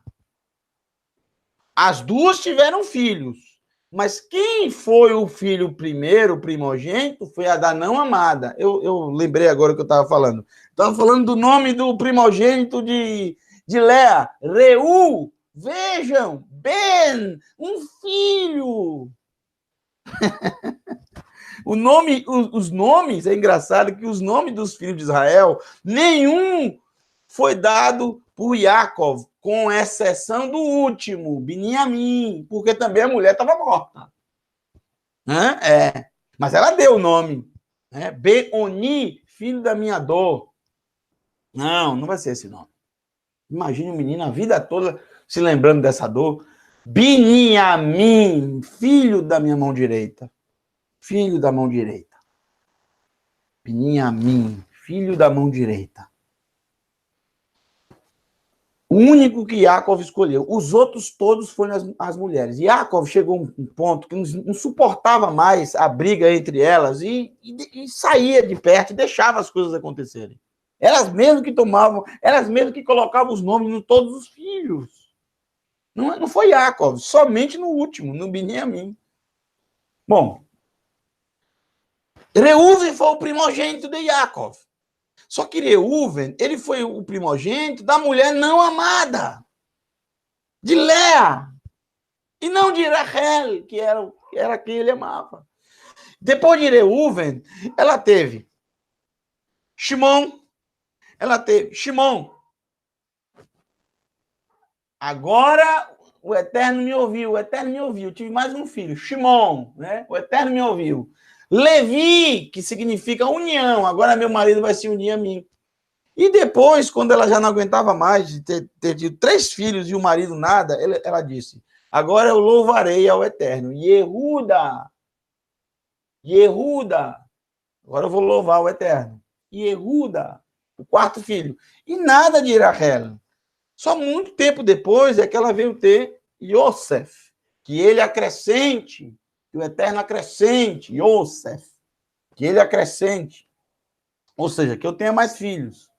As duas tiveram filhos, mas quem foi o filho primeiro, o primogênito, foi a da não amada. Eu lembrei agora o que eu estava falando. Estava falando do nome do primogênito de Lea, Reu. Vejam, Ben, um filho. Os nomes, é engraçado que os nomes dos filhos de Israel, nenhum foi dado por Yaakov, com exceção do último, Beniamim, porque também a mulher estava morta. Mas ela deu o nome. Beoni, filho da minha dor. Não vai ser esse nome. Imagine um menino a vida toda se lembrando dessa dor. Beniamim, filho da minha mão direita. Filho da mão direita. Beniamim, filho da mão direita. O único que Yaakov escolheu. Os outros todos foram as mulheres. Yaakov chegou a um ponto que não suportava mais a briga entre elas e saía de perto e deixava as coisas acontecerem. Elas mesmas que tomavam, elas mesmas que colocavam os nomes em todos os filhos. Não foi Yaakov, somente no último, no Beniamim. Bom, Reuven foi o primogênito de Yaakov. Só que Reuven, ele foi o primogênito da mulher não amada, de Lea, e não de Rachel, que era quem ele amava. Depois de Reuven, ela teve Shimon. Agora o Eterno me ouviu. Tive mais um filho, Shimon, né? O Eterno me ouviu. Levi, que significa união. Agora meu marido vai se unir a mim. E depois, quando ela já não aguentava mais de ter tido 3 filhos e o marido nada, ela disse, agora eu louvarei ao Eterno. Yehuda. Agora eu vou louvar o Eterno. Yehuda, o 4º filho. E nada de Rachel. Só muito tempo depois é que ela veio ter Yosef, que ele acrescente, que o Eterno acrescente, Yosef, que ele acrescente. Ou seja, que eu tenha mais filhos.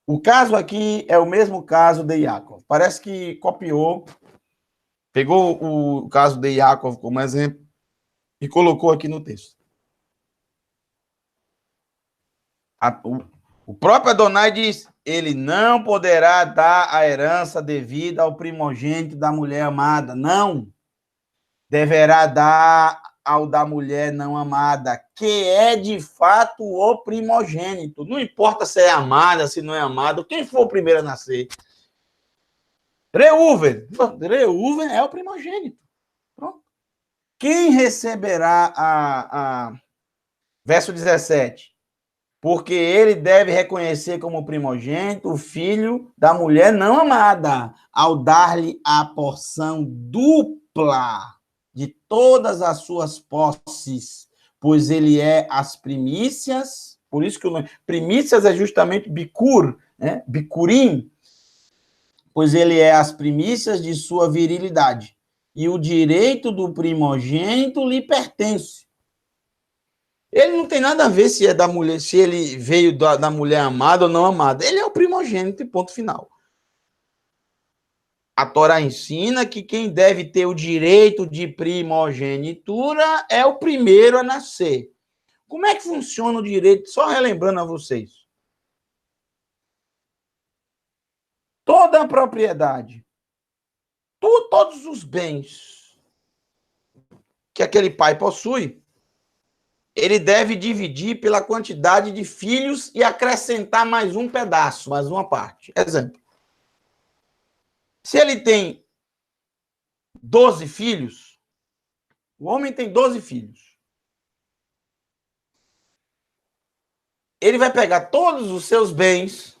O caso aqui é o mesmo caso de Yaakov. Parece que copiou, pegou o caso de Yaakov como exemplo e colocou aqui no texto. O próprio Adonai diz, ele não poderá dar a herança devida ao primogênito da mulher amada, não. Deverá dar ao da mulher não amada, que é de fato o primogênito. Não importa se é amada, se não é amado, quem for o primeiro a nascer. Reuven é o primogênito. Pronto. Quem receberá verso 17? Porque ele deve reconhecer como primogênito o filho da mulher não amada, ao dar-lhe a porção dupla de todas as suas posses, pois ele é as primícias, por isso que o nome primícias é justamente bicur, né? Bicurim, pois ele é as primícias de sua virilidade, e o direito do primogênito lhe pertence. Ele não tem nada a ver se é da mulher, se ele veio da mulher amada ou não amada. Ele é o primogênito e ponto final. A Torá ensina que quem deve ter o direito de primogenitura é o primeiro a nascer. Como é que funciona o direito? Só relembrando a vocês. Toda a propriedade, todos os bens que aquele pai possui, ele deve dividir pela quantidade de filhos e acrescentar mais um pedaço, mais uma parte. Exemplo. Se ele tem 12 filhos, o homem tem 12 filhos. Ele vai pegar todos os seus bens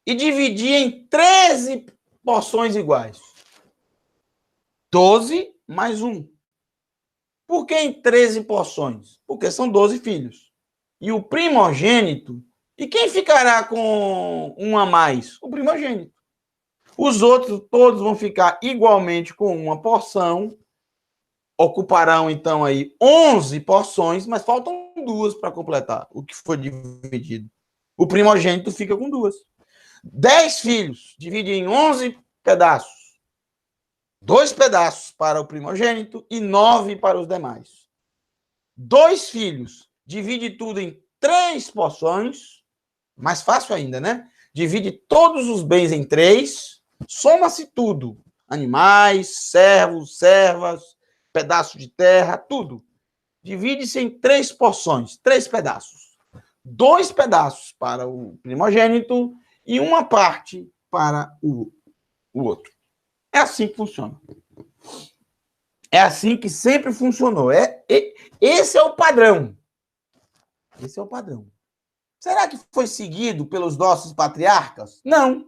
e dividir em 13 porções iguais. 12 mais 1. Por que em 13 porções? Porque são 12 filhos. E o primogênito, e quem ficará com um a mais? O primogênito. Os outros todos vão ficar igualmente com uma porção, ocuparão então aí 11 porções, mas faltam 2 para completar o que foi dividido. O primogênito fica com 2. 10 filhos, divide em 11 pedaços. 2 pedaços para o primogênito e 9 para os demais. 2 filhos, divide tudo em 3 porções, mais fácil ainda, né? Divide todos os bens em 3, soma-se tudo. Animais, servos, servas, pedaço de terra, tudo. Divide-se em 3 porções, 3 pedaços. 2 pedaços para o primogênito e uma parte para o outro. É assim que funciona. É assim que sempre funcionou. Esse é o padrão. Esse é o padrão. Será que foi seguido pelos nossos patriarcas? Não.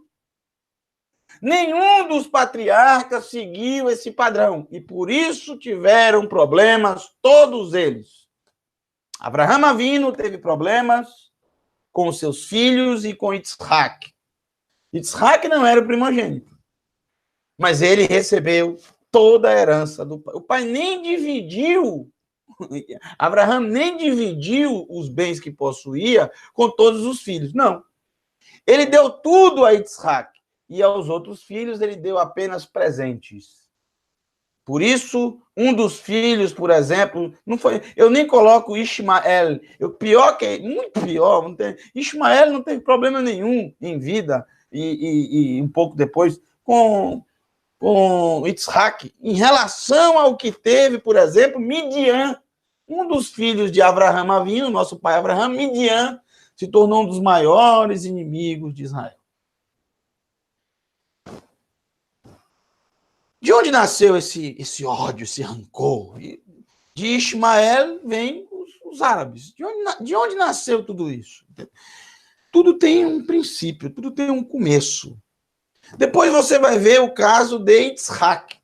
Nenhum dos patriarcas seguiu esse padrão. E por isso tiveram problemas, todos eles. Abraham Avinu teve problemas com seus filhos e com Yitzhak. Yitzhak não era o primogênito. Mas ele recebeu toda a herança do pai. O pai nem dividiu, Abraham nem dividiu os bens que possuía com todos os filhos. Não. Ele deu tudo a Yitzhak. E aos outros filhos ele deu apenas presentes. Por isso, um dos filhos, por exemplo, não foi. Eu nem coloco Ismael. Muito pior. Ismael não teve problema nenhum em vida e um pouco depois com Yitzhak, em relação ao que teve, por exemplo, Midian, um dos filhos de Abraham Avinu, nosso pai Abraham, Midian, se tornou um dos maiores inimigos de Israel. De onde nasceu esse ódio, esse rancor? De Ismael vem os árabes. De onde nasceu tudo isso? Tudo tem um princípio, tudo tem um começo. Depois você vai ver o caso de Yitzhak.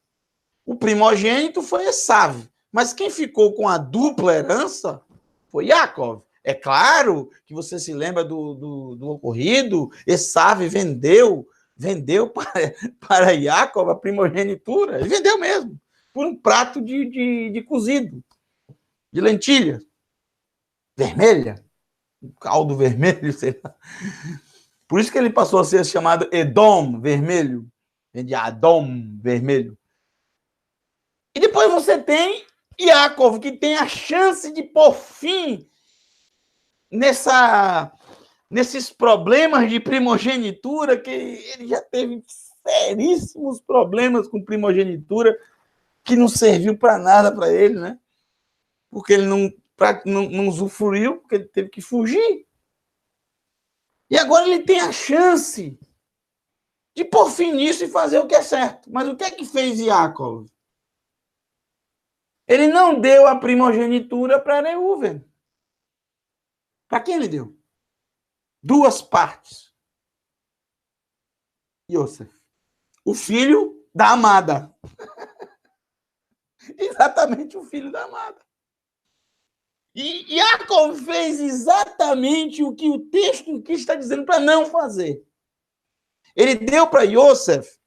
O primogênito foi Esav, mas quem ficou com a dupla herança foi Yaakov. É claro que você se lembra do ocorrido, Esav vendeu para Yaakov a primogenitura. Ele vendeu mesmo, por um prato de cozido, de lentilha vermelha, um caldo vermelho, sei lá. Por isso que ele passou a ser chamado Edom, vermelho, de Adom, vermelho. E depois você tem Yaakov, que tem a chance de, por fim, nesses problemas de primogenitura, que ele já teve seríssimos problemas com primogenitura, que não serviu para nada para ele, né? Porque ele não usufruiu, porque ele teve que fugir. E agora ele tem a chance de pôr fim nisso e fazer o que é certo. Mas o que é que fez Jacob? Ele não deu a primogenitura para Reuven. Para quem ele deu? Duas partes. Yosef, o filho da amada. Exatamente o filho da amada. E Jacob fez exatamente o que o texto aqui está dizendo para não fazer. Ele deu para Yosef,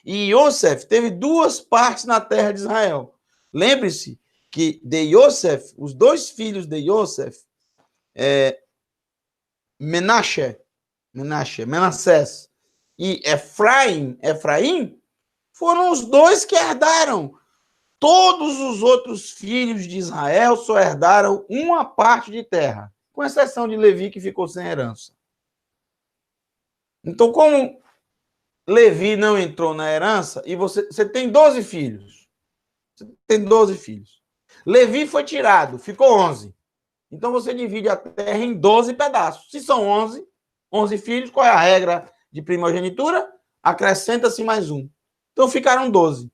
e Yosef teve duas partes na terra de Israel. Lembre-se que de Yosef, os dois filhos de Yosef, Menassés e Efraim, foram os dois que herdaram. Todos os outros filhos de Israel só herdaram uma parte de terra, com exceção de Levi, que ficou sem herança. Então, como Levi não entrou na herança, e você tem 12 filhos. Você tem 12 filhos. Levi foi tirado, ficou 11. Então, você divide a terra em 12 pedaços. Se são 11 filhos, qual é a regra de primogenitura? Acrescenta-se mais um. Então, ficaram 12.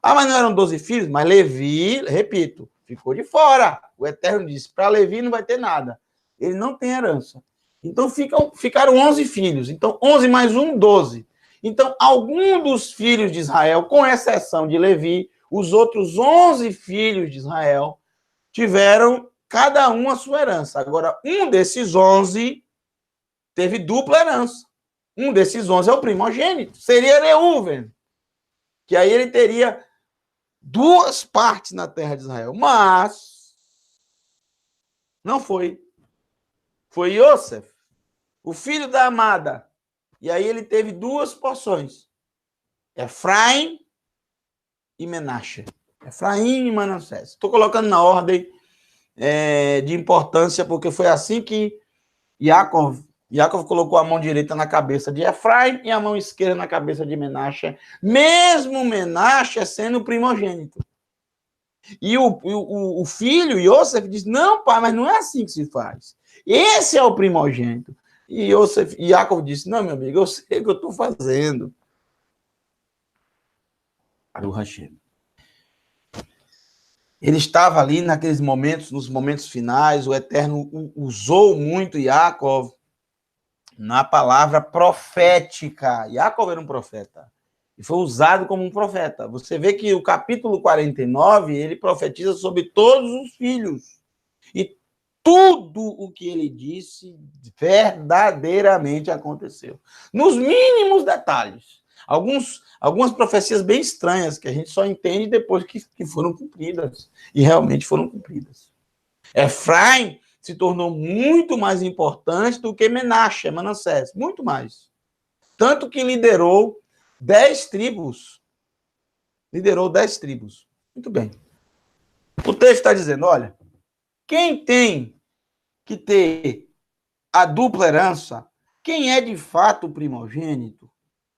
Ah, mas não eram 12 filhos? Mas Levi, repito, ficou de fora. O Eterno disse, para Levi não vai ter nada. Ele não tem herança. Então, ficaram 11 filhos. Então, 11 mais 1, 12. Então, algum dos filhos de Israel, com exceção de Levi, os outros 11 filhos de Israel, tiveram cada um a sua herança. Agora, um desses 11 teve dupla herança. Um desses 11 é o primogênito. Seria Reuven, que aí ele teria duas partes na terra de Israel. Mas não foi. Foi Yosef, o filho da amada. E aí ele teve duas porções. Efraim e Menache. Efraim e Manassés. Estou colocando na ordem de importância, porque foi assim que Jacob colocou a mão direita na cabeça de Efraim e a mão esquerda na cabeça de Menache, mesmo Menache sendo o primogênito. E o filho, Yosef, diz, não, pai, mas não é assim que se faz. Esse é o primogênito. E Jacob disse, não, meu amigo, eu sei o que eu estou fazendo. Ele estava ali naqueles momentos, nos momentos finais, o Eterno usou muito Jacob na palavra profética. Jacob era um profeta. E foi usado como um profeta. Você vê que o capítulo 49, ele profetiza sobre todos os filhos. E tudo o que ele disse verdadeiramente aconteceu. Nos mínimos detalhes. Algumas profecias bem estranhas, que a gente só entende depois que foram cumpridas. E realmente foram cumpridas. Efraim se tornou muito mais importante do que Manassés. Muito mais. Tanto que liderou 10 tribos. Liderou 10 tribos. Muito bem. O texto está dizendo, olha, quem tem que ter a dupla herança, quem é de fato o primogênito,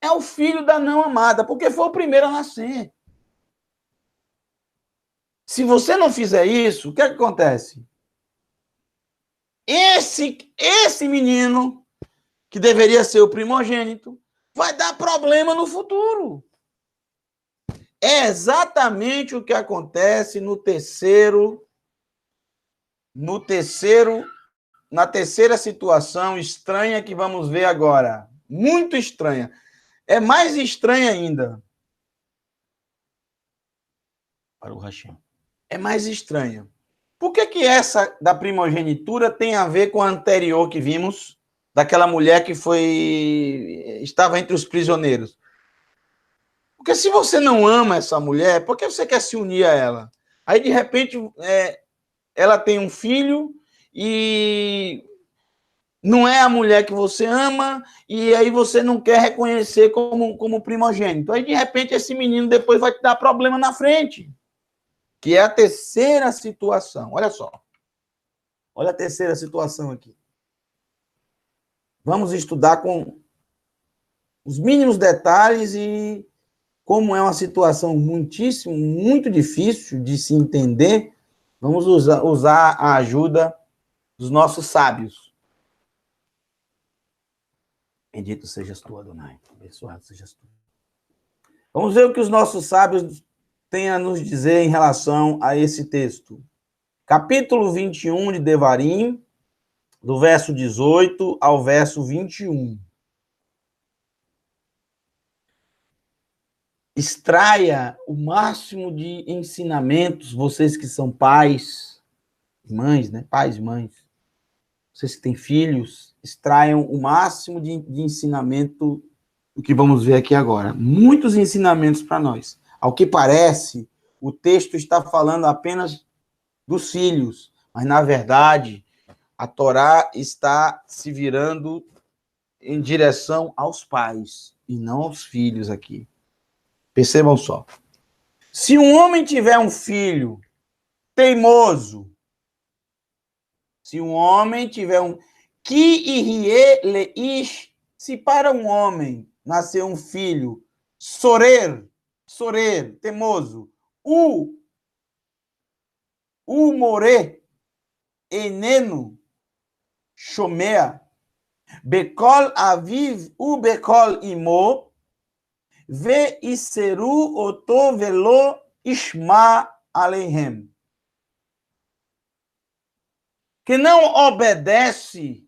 é o filho da não amada, porque foi o primeiro a nascer. Se você não fizer isso, o que é que acontece? Esse menino, que deveria ser o primogênito, vai dar problema no futuro. É exatamente o que acontece na terceira situação estranha que vamos ver agora. Muito estranha. É mais estranha ainda. Para o Hashem. É mais estranha. Por que essa da primogenitura tem a ver com a anterior que vimos, daquela mulher que estava entre os prisioneiros? Porque se você não ama essa mulher, por que você quer se unir a ela? Aí, de repente, ela tem um filho e não é a mulher que você ama, e aí você não quer reconhecer como primogênito. Aí, de repente, esse menino depois vai te dar problema na frente, que é a terceira situação. Olha só. Olha a terceira situação aqui. Vamos estudar com os mínimos detalhes e como é uma situação muito difícil de se entender, vamos usar a ajuda dos nossos sábios. Bendito sejas tu, Adonai. Abençoado sejas tu. Vamos ver o que os nossos sábios têm a nos dizer em relação a esse texto. Capítulo 21 de Devarim, do verso 18 ao verso 21. Extraia o máximo de ensinamentos, vocês que são pais, mães, né? Pais e mães. Vocês que têm filhos, extraiam o máximo de ensinamento do que vamos ver aqui agora. Muitos ensinamentos para nós. Ao que parece, o texto está falando apenas dos filhos, mas, na verdade, a Torá está se virando em direção aos pais e não aos filhos aqui. Percebam só. Se um homem tiver um filho teimoso, se um homem tiver um... Se para um homem nascer um filho sorer, teimoso, more, eneno, shomea, bekol aviv, bekol imo, ve iseru oto velo ishma aleihem. Que não obedece,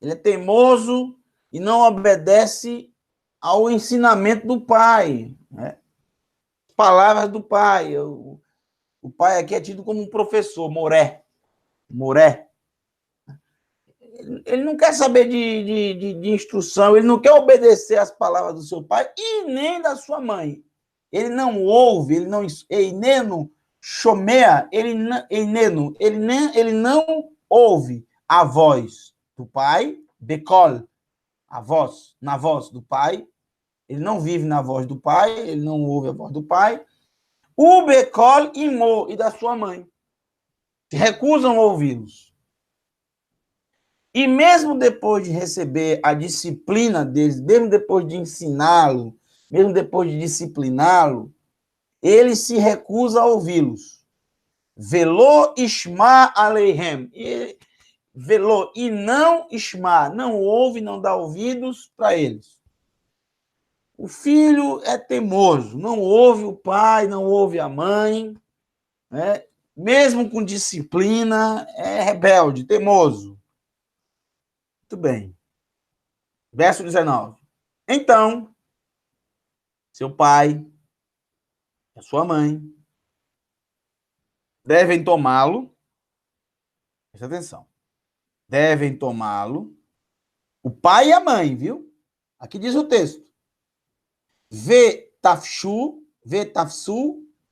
ele é teimoso e não obedece ao ensinamento do pai, né? Palavras do pai. O pai aqui é tido como um professor, moré. Ele não quer saber de instrução, ele não quer obedecer às palavras do seu pai e nem da sua mãe. Ele não ouve, ele não... Eineno, shomea, ele não ouve a voz do pai, bekol, a voz, na voz do pai. Ele não vive na voz do pai, ele não ouve a voz do pai. O bekol imo, e da sua mãe. Se recusam a ouvi-los. E mesmo depois de receber a disciplina deles, mesmo depois de ensiná-lo, mesmo depois de discipliná-lo, ele se recusa a ouvi-los. Velô ishma aleihem. Velô, e não ishma, não ouve, não dá ouvidos para eles. O filho é teimoso, não ouve o pai, não ouve a mãe, né? Mesmo com disciplina, é rebelde, teimoso. Muito bem. Verso 19. Então, seu pai, a sua mãe, devem tomá-lo, presta atenção, devem tomá-lo, o pai e a mãe, viu? Aqui diz o texto. Vetafsu,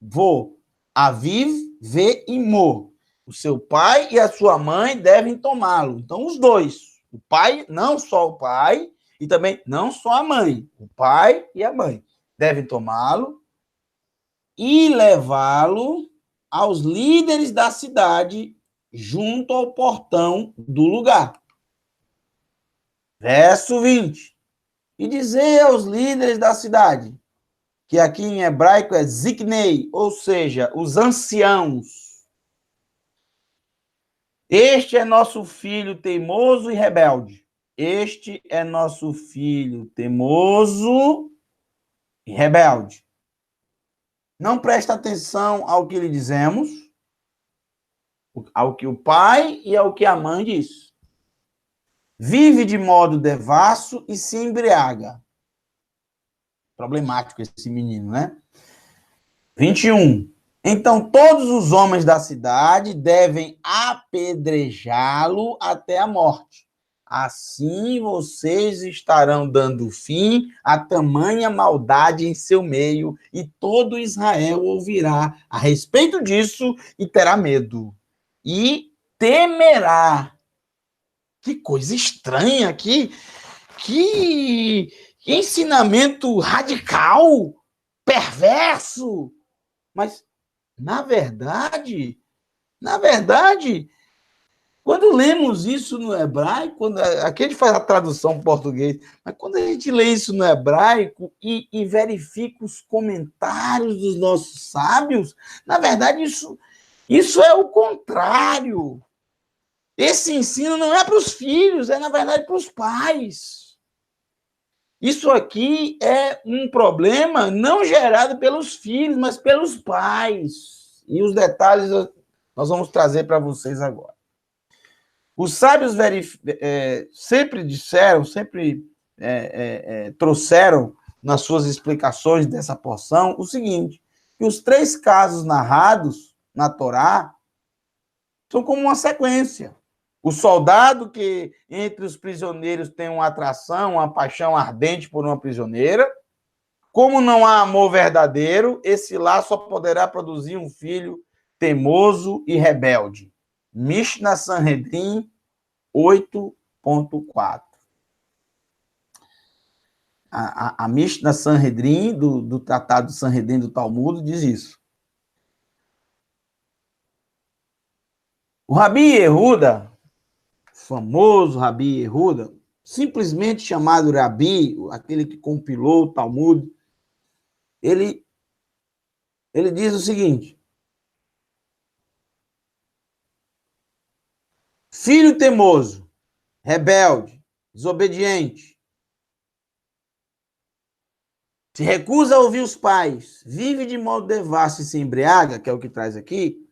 vo, aviv, ve imo. O seu pai e a sua mãe devem tomá-lo. Então, os dois. O pai, não só o pai, e também não só a mãe. O pai e a mãe devem tomá-lo e levá-lo aos líderes da cidade junto ao portão do lugar. Verso 20. E dizer aos líderes da cidade, que aqui em hebraico é ziknei, ou seja, os anciãos. Este é nosso filho teimoso e rebelde. Este é nosso filho teimoso e rebelde. Não presta atenção ao que lhe dizemos, ao que o pai e ao que a mãe diz. Vive de modo devasso e se embriaga. Problemático esse menino, né? 21. Então, todos os homens da cidade devem apedrejá-lo até a morte. Assim vocês estarão dando fim a tamanha maldade em seu meio, e todo Israel ouvirá a respeito disso e terá medo. E temerá. Que coisa estranha, que ensinamento radical, perverso. Mas, na verdade, Na verdade, quando lemos isso no hebraico, aqui a gente faz a tradução em português, mas quando a gente lê isso no hebraico e verifica os comentários dos nossos sábios, na verdade, isso é o contrário. Esse ensino não é para os filhos, é, na verdade, para os pais. Isso aqui é um problema não gerado pelos filhos, mas pelos pais. E os detalhes nós vamos trazer para vocês agora. Os sábios sempre disseram, sempre trouxeram nas suas explicações dessa porção o seguinte, que os 3 casos narrados na Torá são como uma sequência. O soldado que entre os prisioneiros tem uma atração, uma paixão ardente por uma prisioneira. Como não há amor verdadeiro, esse lar só poderá produzir um filho teimoso e rebelde. Mishnah Sanhedrin 8.4. A Mishnah Sanhedrin, do Tratado Sanhedrin do Talmud, diz isso. O Rabi Yehuda, famoso Rabi Yehuda, simplesmente chamado Rabi, aquele que compilou o Talmud, ele diz o seguinte: filho teimoso, rebelde, desobediente, se recusa a ouvir os pais, vive de modo devasso e se embriaga, que é o que traz aqui,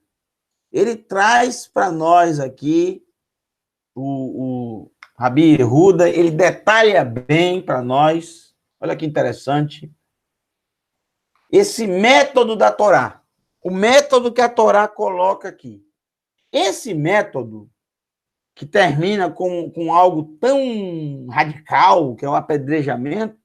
ele traz para nós aqui, o Rabi Yehuda, ele detalha bem para nós, olha que interessante, esse método da Torá, o método que a Torá coloca aqui. Esse método, que termina com algo tão radical, que é o apedrejamento,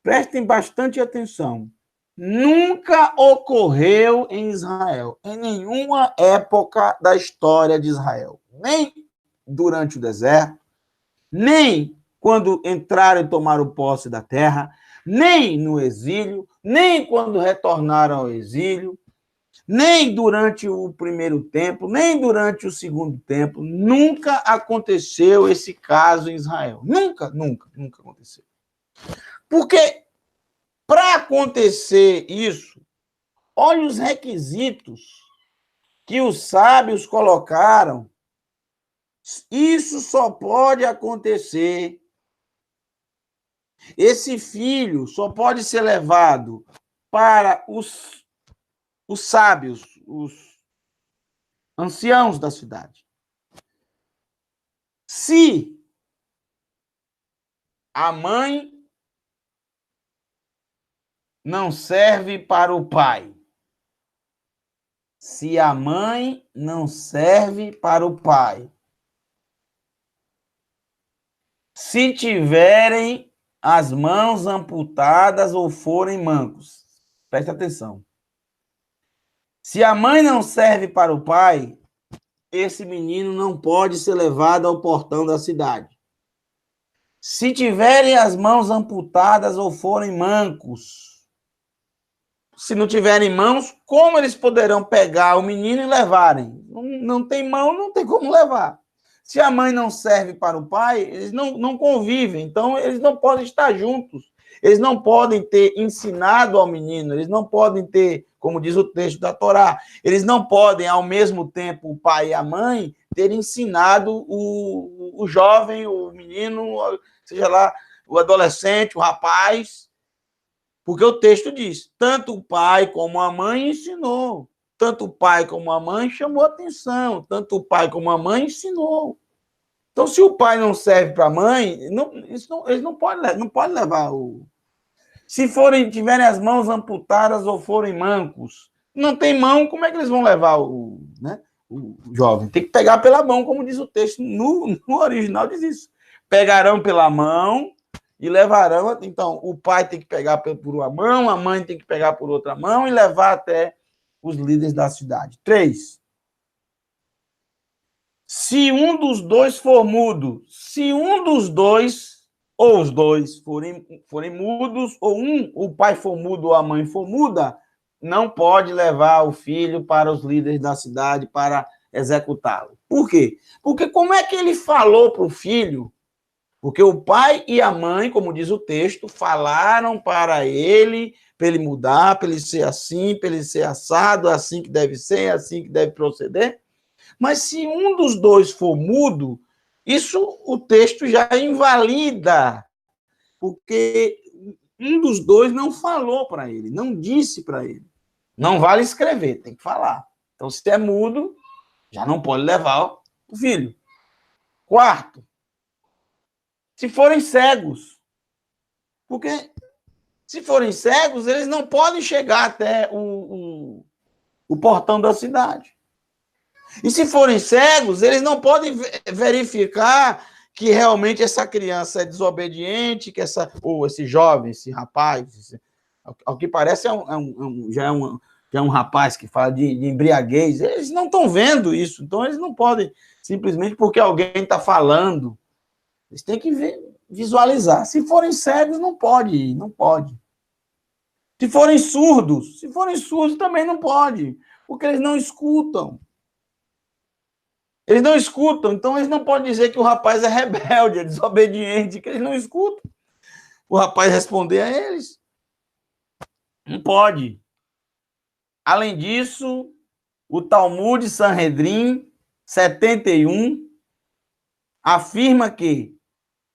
prestem bastante atenção. Nunca ocorreu em Israel, em nenhuma época da história de Israel. Nem durante o deserto, nem quando entraram e tomaram posse da terra, nem no exílio, nem quando retornaram ao exílio, nem durante o primeiro tempo, nem durante o segundo tempo. Nunca aconteceu esse caso em Israel. Nunca, nunca, nunca aconteceu. Porque, para acontecer isso, olha os requisitos que os sábios colocaram. Isso só pode acontecer. Esse filho só pode ser levado para os sábios, os anciãos da cidade. Se a mãe não serve para o pai. Se a mãe não serve para o pai. Se tiverem as mãos amputadas ou forem mancos. Preste atenção. Se a mãe não serve para o pai, esse menino não pode ser levado ao portão da cidade. Se tiverem as mãos amputadas ou forem mancos, se não tiverem mãos, como eles poderão pegar o menino e levarem? Não tem mão, não tem como levar. Se a mãe não serve para o pai, eles não convivem, então eles não podem estar juntos. Eles não podem ter ensinado ao menino, eles não podem ter, como diz o texto da Torá, eles não podem, ao mesmo tempo, o pai e a mãe, ter ensinado o jovem, o menino, seja lá, o adolescente, o rapaz, porque o texto diz, tanto o pai como a mãe ensinou, tanto o pai como a mãe chamou atenção, tanto o pai como a mãe ensinou. Então, se o pai não serve para a mãe, eles não podem levar o... Se tiverem as mãos amputadas ou forem mancos, não tem mão, como é que eles vão levar o jovem? Tem que pegar pela mão, como diz o texto. No original diz isso. Pegarão pela mão e levarão. Então, o pai tem que pegar por uma mão, a mãe tem que pegar por outra mão e levar até os líderes da cidade. 3. Se um dos dois for mudo, se um dos dois ou os dois forem mudos, ou o pai for mudo ou a mãe for muda, não pode levar o filho para os líderes da cidade para executá-lo. Por quê? Porque como é que ele falou para o filho? Porque o pai e a mãe, como diz o texto, falaram para ele mudar, para ele ser assim, para ele ser assado, assim que deve ser, assim que deve proceder. Mas se um dos dois for mudo, isso o texto já invalida, porque um dos dois não falou para ele, não disse para ele. Não vale escrever, tem que falar. Então, se é mudo, já não pode levar o filho. Quarto, se forem cegos. Porque se forem cegos, eles não podem chegar até o portão da cidade. E se forem cegos, eles não podem verificar que realmente essa criança é desobediente, que ou esse jovem, esse rapaz, ao que parece já é um rapaz que fala de embriaguez. Eles não estão vendo isso, então eles não podem, simplesmente porque alguém está falando. Eles têm que visualizar. Se forem cegos, não pode, não pode. Se forem surdos também não pode, porque eles não escutam. Eles não escutam, então eles não podem dizer que o rapaz é rebelde, é desobediente, que eles não escutam. O rapaz responder a eles. Não pode. Além disso, o Talmud Sanhedrin 71 afirma que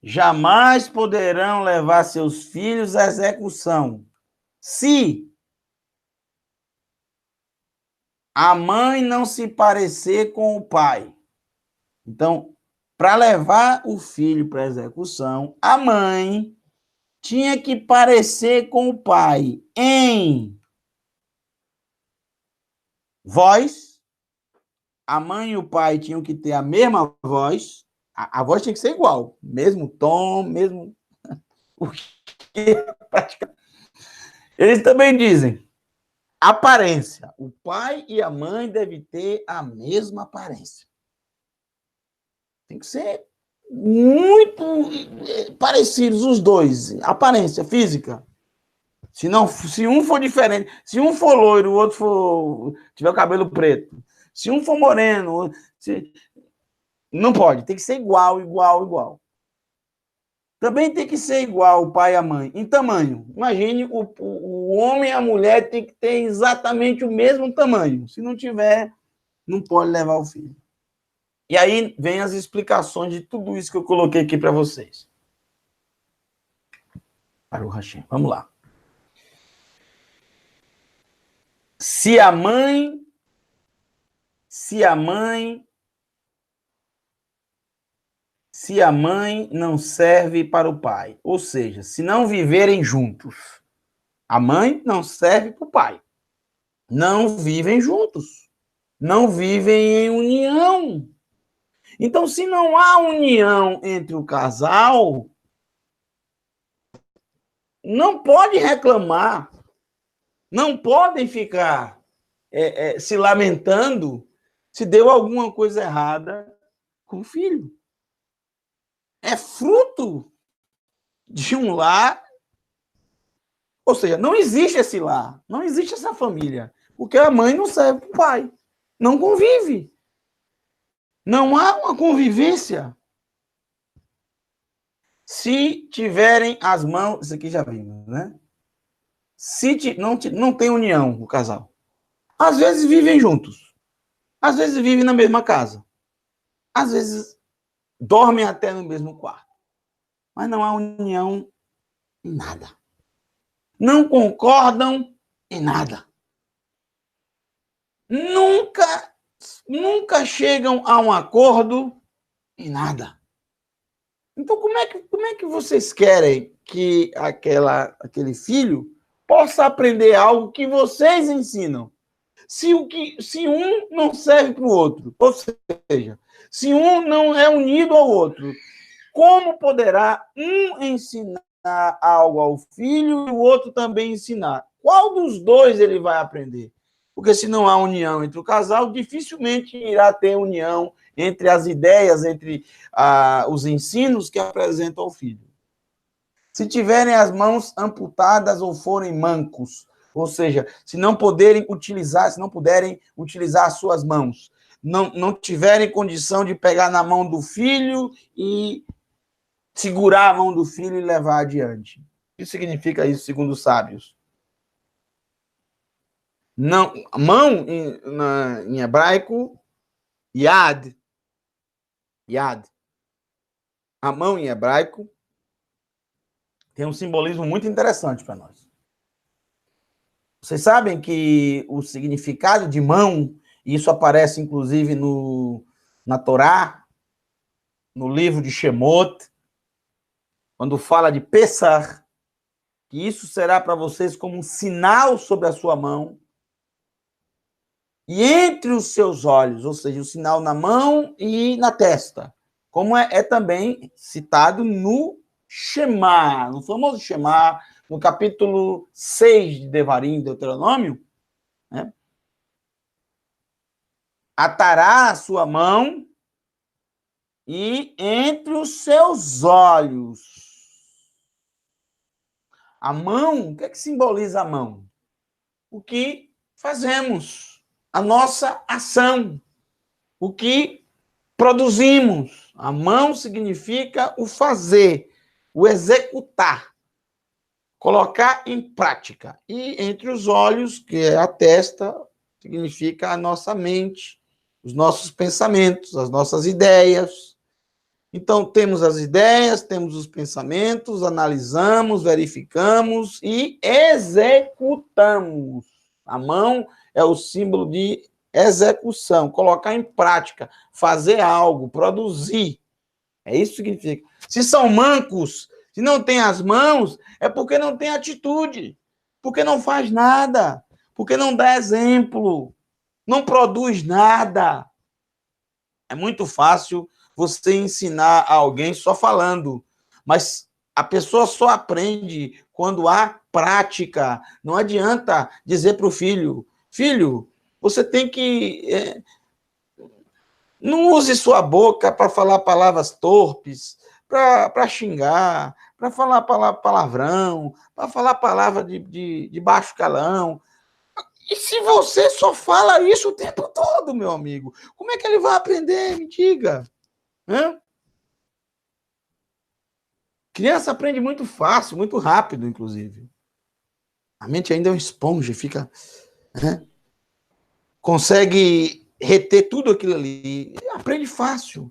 jamais poderão levar seus filhos à execução se a mãe não se parecer com o pai. Então, para levar o filho para a execução, a mãe tinha que parecer com o pai em voz. A mãe e o pai tinham que ter a mesma voz. A voz tinha que ser igual, mesmo tom, mesmo o que praticamente. Eles também dizem aparência. O pai e a mãe devem ter a mesma aparência. Tem que ser muito parecidos os dois. Aparência física. Se um for diferente, se um for loiro, o outro tiver o cabelo preto, se um for moreno, não pode. Tem que ser igual, igual, igual. Também tem que ser igual o pai e a mãe em tamanho. Imagine, o homem e a mulher tem que ter exatamente o mesmo tamanho. Se não tiver, não pode levar o filho. E aí vem as explicações de tudo isso que eu coloquei aqui para vocês. Baruch Hashem. Vamos lá. Se a mãe não serve para o pai, ou seja, se não viverem juntos, a mãe não serve para o pai. Não vivem juntos. Não vivem em união. Então, se não há união entre o casal, não pode reclamar, não podem ficar se lamentando se deu alguma coisa errada com o filho. É fruto de um lar, ou seja, não existe esse lar, não existe essa família, porque a mãe não serve para o pai, não convive. Não há uma convivência. Se tiverem as mãos, isso aqui já vimos, né? Se não tem união o casal. Às vezes vivem juntos. Às vezes vivem na mesma casa. Às vezes dormem até no mesmo quarto. Mas não há união em nada. Não concordam em nada. Nunca chegam a um acordo em nada. Então, como é que vocês querem que aquele filho possa aprender algo que vocês ensinam? Se um não serve para o outro, ou seja, se um não é unido ao outro, como poderá um ensinar algo ao filho e o outro também ensinar? Qual dos dois ele vai aprender? Porque se não há união entre o casal, dificilmente irá ter união entre as ideias, entre os ensinos que apresentam ao filho. Se tiverem as mãos amputadas ou forem mancos, Ou seja, se não puderem utilizar as suas mãos, não tiverem condição de pegar na mão do filho e segurar a mão do filho e levar adiante. O que significa isso, segundo os sábios? Não, mão em hebraico, yad. Yad. A mão em hebraico tem um simbolismo muito interessante para nós. Vocês sabem que o significado de mão, e isso aparece inclusive na Torá, no livro de Shemot, quando fala de Pessah, que isso será para vocês como um sinal sobre a sua mão, e entre os seus olhos, ou seja, o sinal na mão e na testa, como é também citado no Shema, no famoso Shema, no capítulo 6 de Devarim, Deuteronômio, né? Atará a sua mão e entre os seus olhos. A mão, o que é que simboliza a mão? O que fazemos, a nossa ação, o que produzimos. A mão significa o fazer, o executar, colocar em prática. E entre os olhos, que é a testa, significa a nossa mente, os nossos pensamentos, as nossas ideias. Então, temos as ideias, temos os pensamentos, analisamos, verificamos e executamos. A mão é o símbolo de execução, colocar em prática, fazer algo, produzir. É isso que significa. Se são mancos, se não tem as mãos, é porque não tem atitude, porque não faz nada, porque não dá exemplo, não produz nada. É muito fácil você ensinar alguém só falando, mas a pessoa só aprende quando há prática. Não adianta dizer para o filho, filho, você tem que... não use sua boca para falar palavras torpes, para xingar, para falar palavrão, para falar palavra de baixo calão. E se você só fala isso o tempo todo, meu amigo, como é que ele vai aprender? Me diga. Hã? Criança aprende muito fácil, muito rápido, inclusive. A mente ainda é uma esponja, fica... né? Consegue reter tudo aquilo ali. Aprende fácil.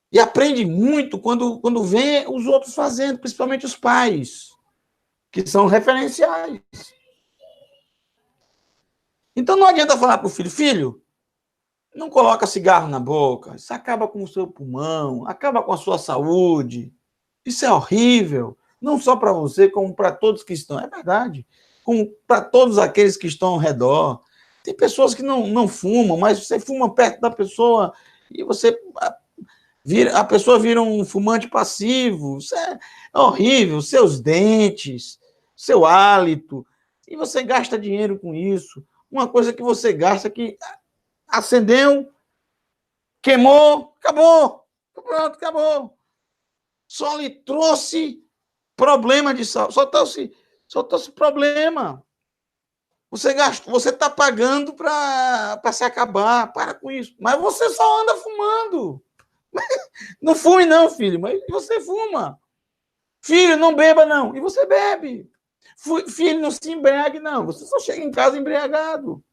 E aprende muito quando vê os outros fazendo, principalmente os pais, que são referenciais. Então não adianta falar para o filho, filho, não coloca cigarro na boca, isso acaba com o seu pulmão, acaba com a sua saúde, isso é horrível, não só para você, como para todos que estão, é verdade, como para todos aqueles que estão ao redor. Tem pessoas que não fumam, mas você fuma perto da pessoa e a pessoa vira um fumante passivo, isso é horrível, seus dentes, seu hálito, e você gasta dinheiro com isso. Uma coisa que você gasta que acendeu, queimou, acabou, pronto, acabou. Só lhe trouxe problema de saúde, só trouxe problema. Você está pagando para se acabar, para com isso. Mas você só anda fumando. Não fume não, filho, mas você fuma. Filho, não beba não, e você bebe. Filho, não se embriague não, você só chega em casa embriagado.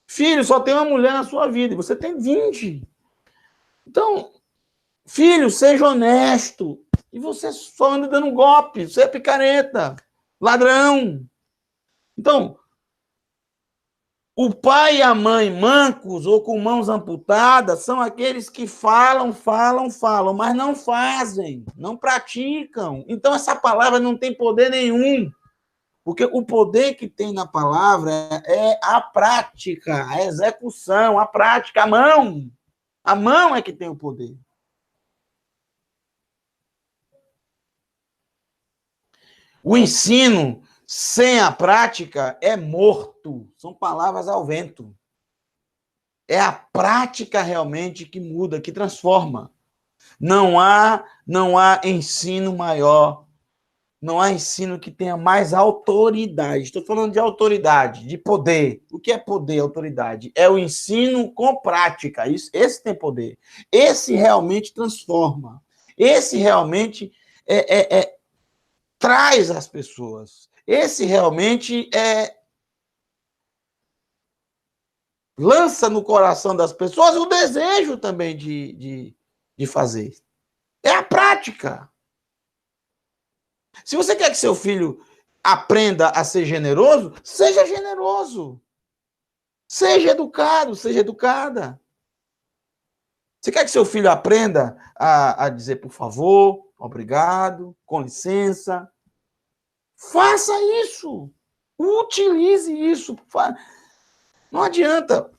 Filho, só tem uma mulher na sua vida, e você tem 20. Então, filho, seja honesto, e você só anda dando golpe, você é picareta, ladrão. Então, o pai e a mãe mancos ou com mãos amputadas são aqueles que falam, mas não fazem, não praticam. Então, essa palavra não tem poder nenhum, porque o poder que tem na palavra é a prática, a execução, a prática, a mão. A mão é que tem o poder. O ensino sem a prática é morto. São palavras ao vento. É a prática realmente que muda, que transforma. Não há ensino maior. não há ensino que tenha mais autoridade. Estou falando de autoridade, de poder. O que é poder, autoridade? É o ensino com prática. Esse tem poder. Esse realmente transforma. Esse realmente traz as pessoas. Esse realmente lança no coração das pessoas o desejo também de fazer. É a prática. Se você quer que seu filho aprenda a ser generoso, seja generoso. Seja educado, seja educada. Você quer que seu filho aprenda a dizer por favor, obrigado, com licença? Faça isso. Utilize isso. Não adianta.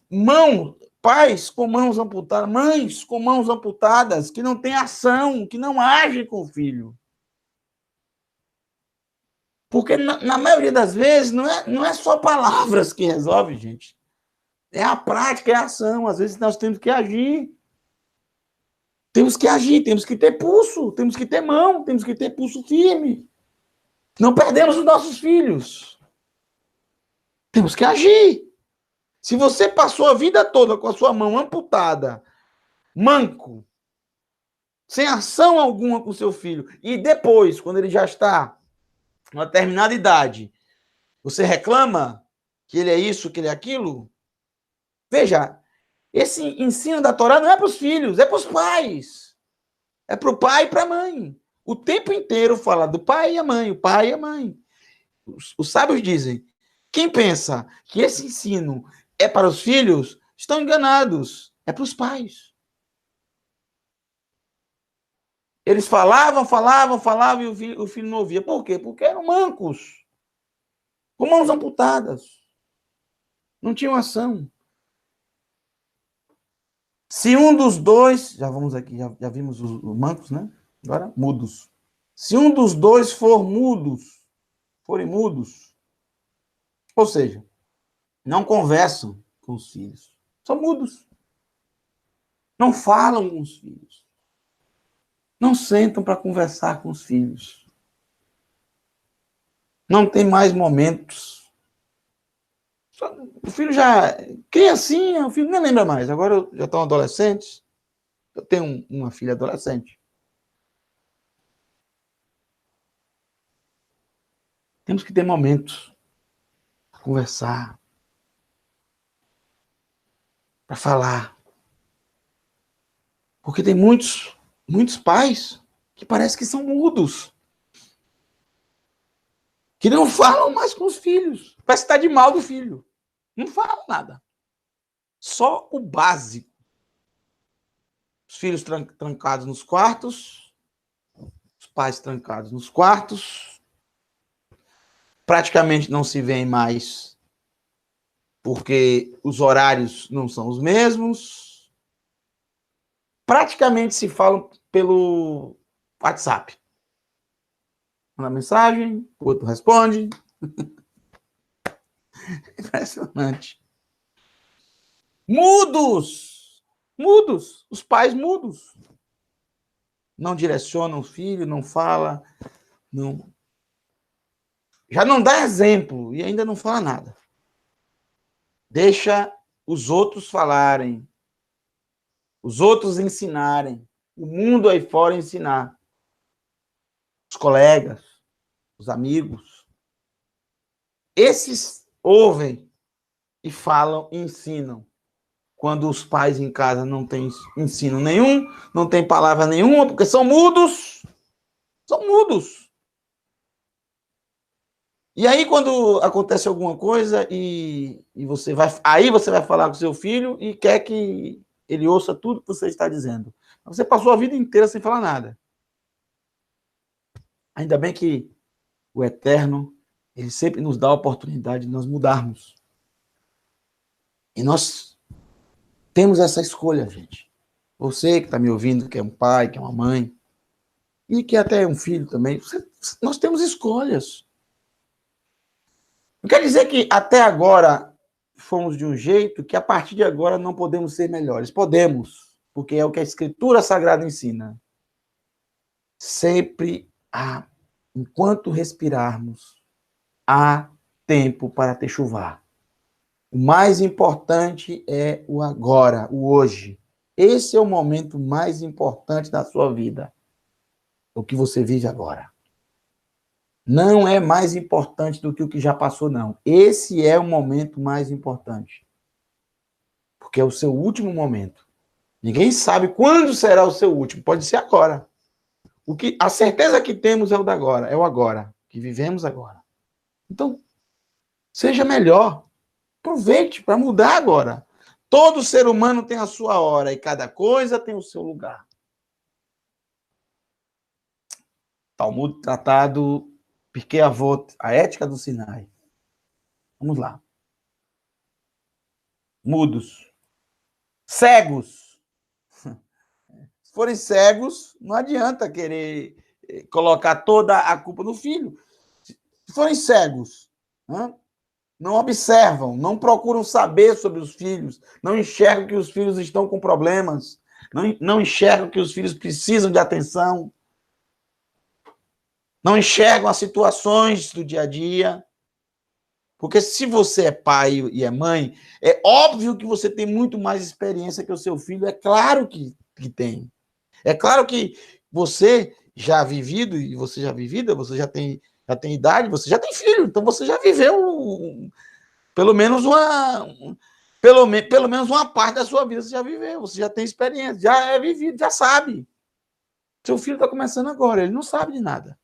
Pais com mãos amputadas, mães com mãos amputadas, que não têm ação, que não agem com o filho. Porque, na maioria das vezes, não é só palavras que resolve, gente. É a prática, é a ação. Às vezes nós temos que agir. Temos que agir, temos que ter pulso, temos que ter mão, temos que ter pulso firme. Não perdemos os nossos filhos. Temos que agir. Se você passou a vida toda com a sua mão amputada, manco, sem ação alguma com seu filho, e depois, quando ele já está numa determinada idade, você reclama que ele é isso, que ele é aquilo? Veja, esse ensino da Torá não é para os filhos, é para os pais. É para o pai e para a mãe. O tempo inteiro fala do pai e a mãe, o pai e a mãe. Os sábios dizem, quem pensa que esse ensino é para os filhos, estão enganados. É para os pais. Eles falavam e o filho não ouvia. Por quê? Porque eram mancos, com mãos amputadas. Não tinham ação. Se um dos dois, já vamos aqui, já vimos os mancos, né? Agora, mudos. Se um dos dois forem mudos, ou seja, não conversam com os filhos, são mudos. Não falam com os filhos. Não sentam para conversar com os filhos. Não tem mais momentos. O filho já... Criancinha, o filho nem lembra mais. Agora já estão adolescentes. Eu tenho uma filha adolescente. Temos que ter momentos para conversar, para falar. Porque tem muitos pais que parece que são mudos. Que não falam mais com os filhos. Parece que está de mal do filho. Não falam nada. Só o básico. Os filhos trancados nos quartos, os pais trancados nos quartos, praticamente não se veem mais, porque os horários não são os mesmos. Praticamente se falam pelo WhatsApp. Manda mensagem, o outro responde. Impressionante. Mudos! Os pais mudos. Não direcionam o filho, não fala, não. Já não dá exemplo e ainda não fala nada. Deixa os outros falarem, os outros ensinarem, o mundo aí fora ensinar. Os colegas, os amigos. Esses ouvem e falam e ensinam. Quando os pais em casa não têm ensino nenhum, não têm palavra nenhuma, porque são mudos. São mudos. E aí, quando acontece alguma coisa e você vai falar com seu filho e quer que ele ouça tudo que você está dizendo. Você passou a vida inteira sem falar nada. Ainda bem que o Eterno, ele sempre nos dá a oportunidade de nós mudarmos. E nós temos essa escolha, gente. Você que está me ouvindo, que é um pai, que é uma mãe, e que até é um filho também, nós temos escolhas. Não quer dizer que até agora fomos de um jeito que a partir de agora não podemos ser melhores. Podemos, porque é o que a Escritura Sagrada ensina. Sempre há enquanto respirarmos, há tempo para techuvá. O mais importante é o agora, o hoje. Esse é o momento mais importante da sua vida. O que você vive agora. Não é mais importante do que o que já passou, não. Esse é o momento mais importante. Porque é o seu último momento. Ninguém sabe quando será o seu último. Pode ser agora. A certeza que temos é o da agora. É o agora. Que vivemos agora. Então, seja melhor. Aproveite para mudar agora. Todo ser humano tem a sua hora e cada coisa tem o seu lugar. Talmud Tratado Pirkei Avot, a ética do Sinai. Vamos lá. Mudos. Cegos. Se forem cegos, não adianta querer colocar toda a culpa no filho. Se forem cegos, não observam, não procuram saber sobre os filhos, não enxergam que os filhos estão com problemas, não enxergam que os filhos precisam de atenção, não enxergam as situações do dia a dia. Porque se você é pai e é mãe, é óbvio que você tem muito mais experiência que o seu filho, é claro que tem. É claro que você já vivido, e você já vivida, você já tem idade, você já tem filho, então você já viveu pelo menos uma parte da sua vida, você já viveu, você já tem experiência, já é vivido, já sabe. Seu filho está começando agora, ele não sabe de nada.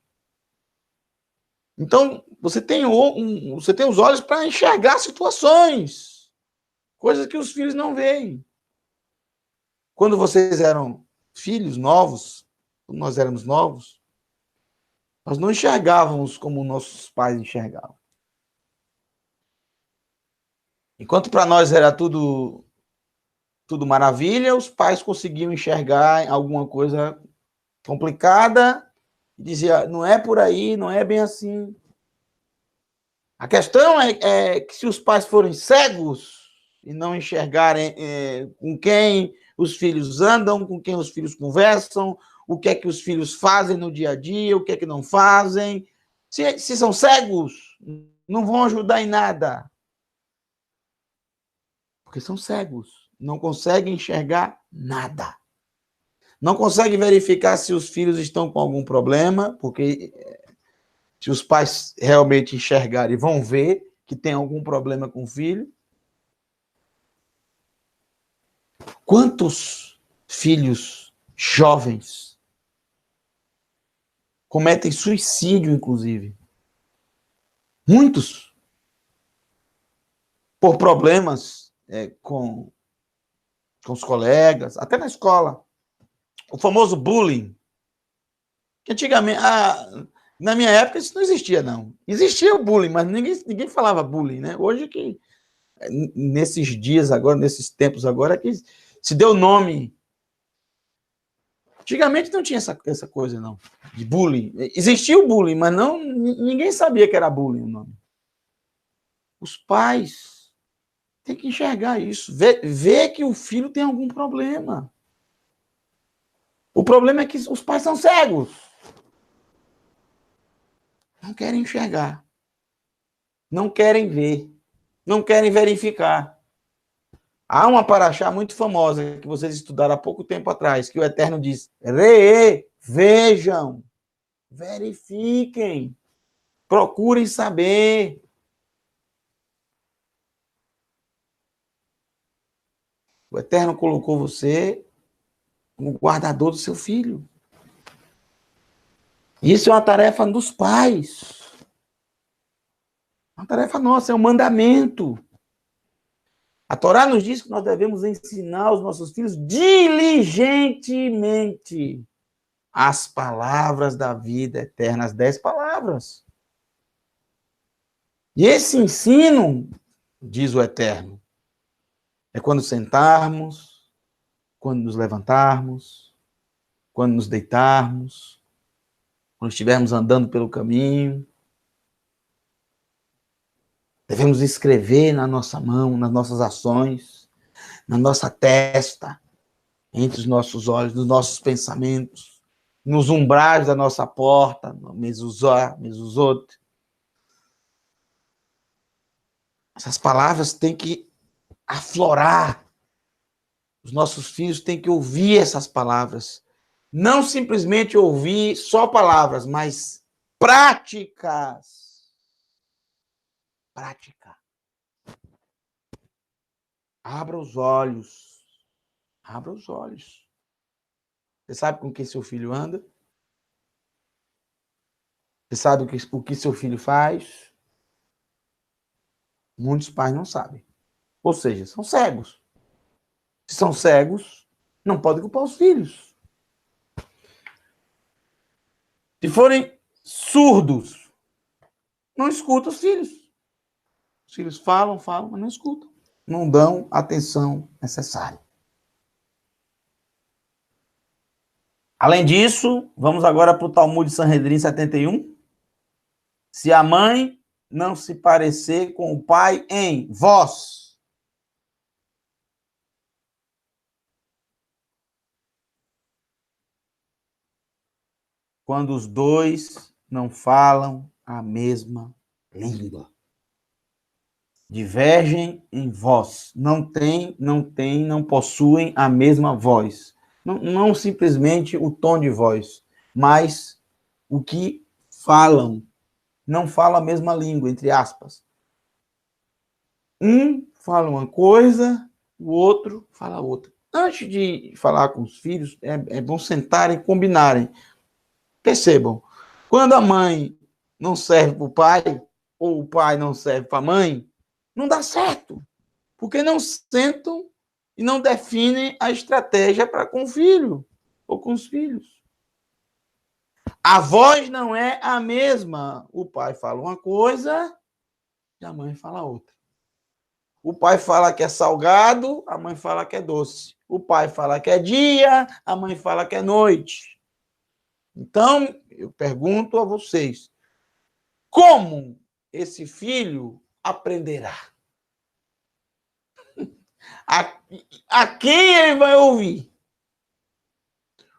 Então, você tem os olhos para enxergar situações, coisas que os filhos não veem. Quando vocês eram filhos novos, quando nós éramos novos, nós não enxergávamos como nossos pais enxergavam. Enquanto para nós era tudo maravilha, os pais conseguiam enxergar alguma coisa complicada e dizia, não é por aí, não é bem assim. A questão é que se os pais forem cegos e não enxergarem com quem os filhos andam, com quem os filhos conversam, o que é que os filhos fazem no dia a dia, o que é que não fazem, se são cegos, não vão ajudar em nada. Porque são cegos, não conseguem enxergar nada. Não conseguem verificar se os filhos estão com algum problema, porque se os pais realmente enxergarem, vão ver que tem algum problema com o filho. Quantos filhos jovens cometem suicídio, inclusive? Muitos. Por problemas com os colegas, até na escola. O famoso bullying. Que antigamente, na minha época, isso não existia, não. Existia o bullying, mas ninguém falava bullying, né? Hoje que, nesses dias agora, nesses tempos agora, que se deu nome. Antigamente não tinha essa coisa, não, de bullying. Existia o bullying, mas ninguém sabia que era bullying o nome. Os pais têm que enxergar isso, ver que o filho tem algum problema. O problema é que os pais são cegos. Não querem enxergar. Não querem ver. Não querem verificar. Há uma paraxá muito famosa que vocês estudaram há pouco tempo atrás, que o Eterno diz, vejam, verifiquem, procurem saber. O Eterno colocou você como guardador do seu filho. Isso é uma tarefa dos pais. É uma tarefa nossa, é um mandamento. A Torá nos diz que nós devemos ensinar os nossos filhos diligentemente as palavras da vida eterna, as 10 palavras. E esse ensino, diz o Eterno, é quando sentarmos, quando nos levantarmos, quando nos deitarmos, quando estivermos andando pelo caminho. Devemos escrever na nossa mão, nas nossas ações, na nossa testa, entre os nossos olhos, nos nossos pensamentos. nos umbrais da nossa porta, no mezuzá, mezuzot. Essas palavras têm que aflorar. Os nossos filhos têm que ouvir essas palavras. Não simplesmente ouvir só palavras, mas práticas. Prática. Abra os olhos. Abra os olhos. Você sabe com que seu filho anda? Você sabe o que seu filho faz? Muitos pais não sabem. Ou seja, são cegos. Se são cegos, não podem culpar os filhos. Se forem surdos, não escutam os filhos. Os filhos falam, mas não escutam. Não dão atenção necessária. Além disso, vamos agora para o Talmud de Sanhedrin 71. Se a mãe não se parecer com o pai em vós. Quando os dois não falam a mesma língua. Divergem em voz. Não possuem a mesma voz. Não simplesmente o tom de voz, mas o que falam. Não falam a mesma língua, entre aspas. Um fala uma coisa, o outro fala outra. Antes de falar com os filhos, é bom sentarem e combinarem. Percebam, quando a mãe não serve para o pai, ou o pai não serve para a mãe, não dá certo. Porque não sentam e não definem a estratégia para com o filho, ou com os filhos. A voz não é a mesma. O pai fala uma coisa e a mãe fala outra. O pai fala que é salgado, a mãe fala que é doce. O pai fala que é dia, a mãe fala que é noite. Então, eu pergunto a vocês, como esse filho aprenderá? A quem ele vai ouvir?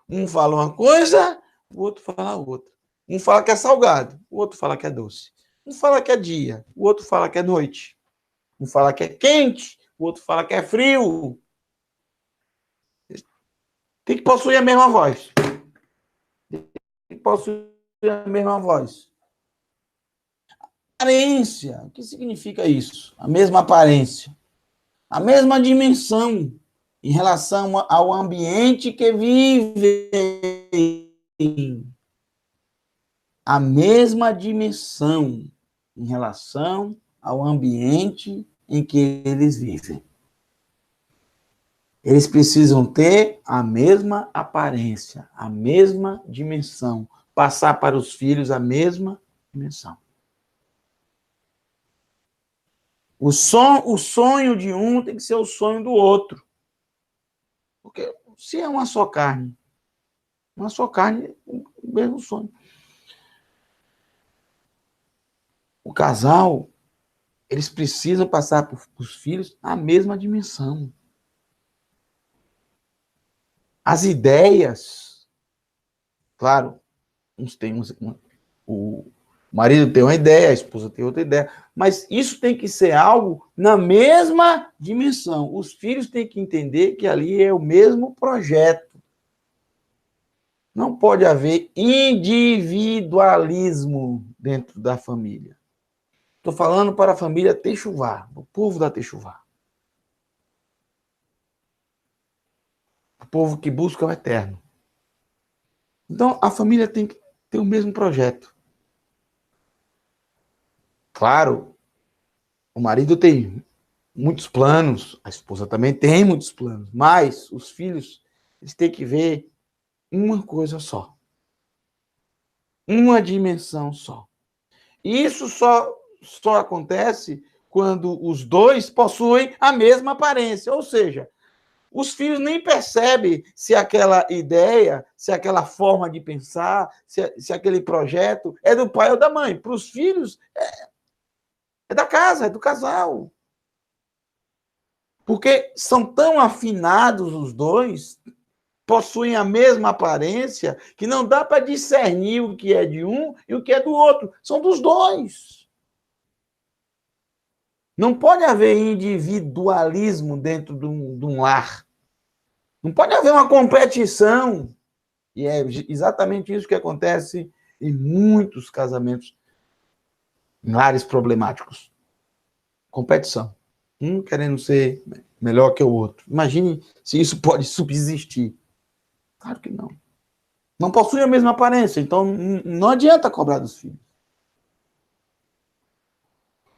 Um fala uma coisa, o outro fala outra. Um fala que é salgado, o outro fala que é doce. Um fala que é dia, o outro fala que é noite. Um fala que é quente, o outro fala que é frio. Tem que possuir a mesma voz. Tem que possuir a mesma voz. Aparência. O que significa isso? A mesma aparência. A mesma dimensão em relação ao ambiente que vivem. A mesma dimensão em relação ao ambiente em que eles vivem. Eles precisam ter a mesma aparência, a mesma dimensão, passar para os filhos a mesma dimensão. O sonho de um tem que ser o sonho do outro. Porque se é uma só carne, o mesmo sonho. O casal, eles precisam passar para os filhos a mesma dimensão. As ideias, claro, uns têm o marido tem uma ideia, a esposa tem outra ideia, mas isso tem que ser algo na mesma dimensão. Os filhos têm que entender que ali é o mesmo projeto. Não pode haver individualismo dentro da família. Estou falando para a família Techuvá, o povo da Techuvá. O povo que busca o eterno. Então, a família tem que ter o mesmo projeto. Claro, o marido tem muitos planos, a esposa também tem muitos planos, mas os filhos, eles têm que ver uma coisa só. Uma dimensão só. E isso só acontece quando os dois possuem a mesma aparência, ou seja, os filhos nem percebem se aquela ideia, se aquela forma de pensar, se aquele projeto é do pai ou da mãe. Para os filhos, é da casa, é do casal. Porque são tão afinados os dois possuem a mesma aparência, que não dá para discernir o que é de um e o que é do outro. São dos dois. Não pode haver individualismo dentro de um lar. Não pode haver uma competição. E é exatamente isso que acontece em muitos casamentos, em lares problemáticos. Competição. Um querendo ser melhor que o outro. Imagine se isso pode subsistir. Claro que não. Não possui a mesma aparência, então não adianta cobrar dos filhos.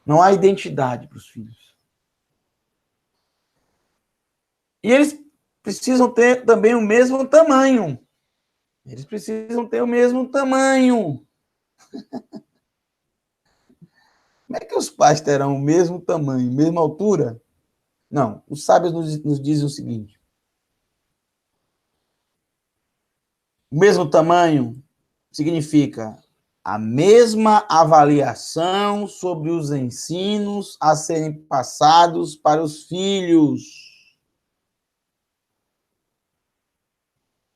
Não há identidade para os filhos. E eles precisam ter também o mesmo tamanho. Eles precisam ter o mesmo tamanho. Como é que os pais terão o mesmo tamanho, mesma altura? Não, os sábios nos dizem o seguinte: o mesmo tamanho significa a mesma avaliação sobre os ensinos a serem passados para os filhos.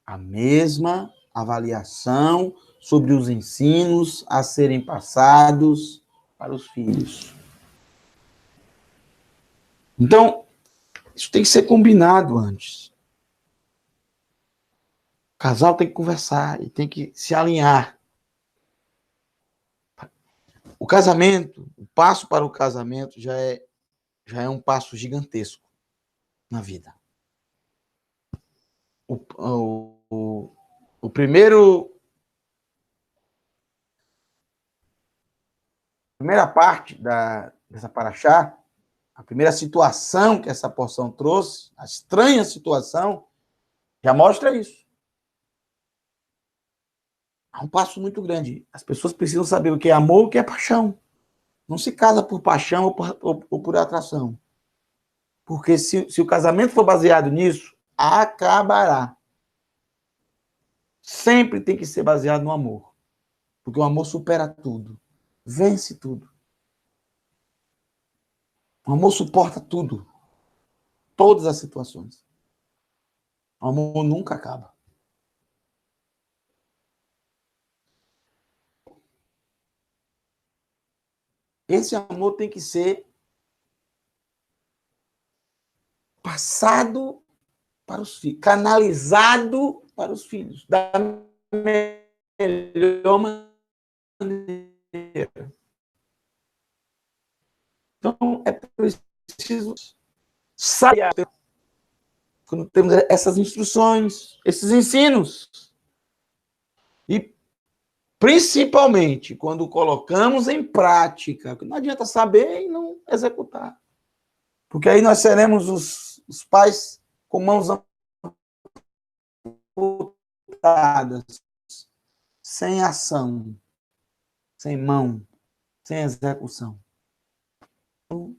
A mesma avaliação sobre os ensinos a serem passados para os filhos. Então, isso tem que ser combinado antes. O casal tem que conversar e tem que se alinhar. O casamento, o passo para o casamento já é um passo gigantesco na vida. O primeira parte dessa paraxá, a primeira situação que essa porção trouxe, a estranha situação, já mostra isso. Há um passo muito grande. As pessoas precisam saber o que é amor e o que é paixão. Não se casa por paixão ou por atração. Porque se o casamento for baseado nisso, acabará. Sempre tem que ser baseado no amor. Porque o amor supera tudo. Vence tudo. O amor suporta tudo. Todas as situações. O amor nunca acaba. Esse amor tem que ser passado para os filhos, canalizado para os filhos, da melhor maneira. Então, é preciso saber quando temos essas instruções, esses ensinos. E, principalmente, quando colocamos em prática, não adianta saber e não executar. Porque aí nós seremos os pais com mãos amputadas, sem ação, sem mão, sem execução. O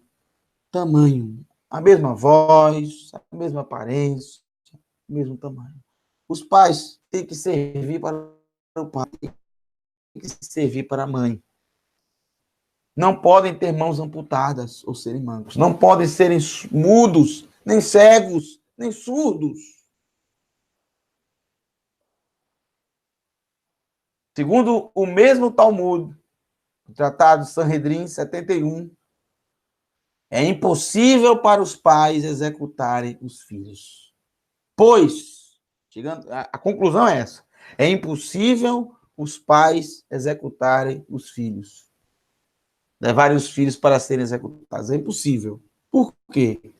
tamanho, a mesma voz, a mesma aparência, o mesmo tamanho. Os pais têm que servir para o pai, têm que servir para a mãe. Não podem ter mãos amputadas ou serem mancos. Não podem serem mudos, nem cegos, nem surdos. Segundo o mesmo Talmud, o Tratado de Sanhedrin 71, é impossível para os pais executarem os filhos. Pois, a conclusão é essa, é impossível os pais executarem os filhos. Levarem os filhos para serem executados. É impossível. Por quê?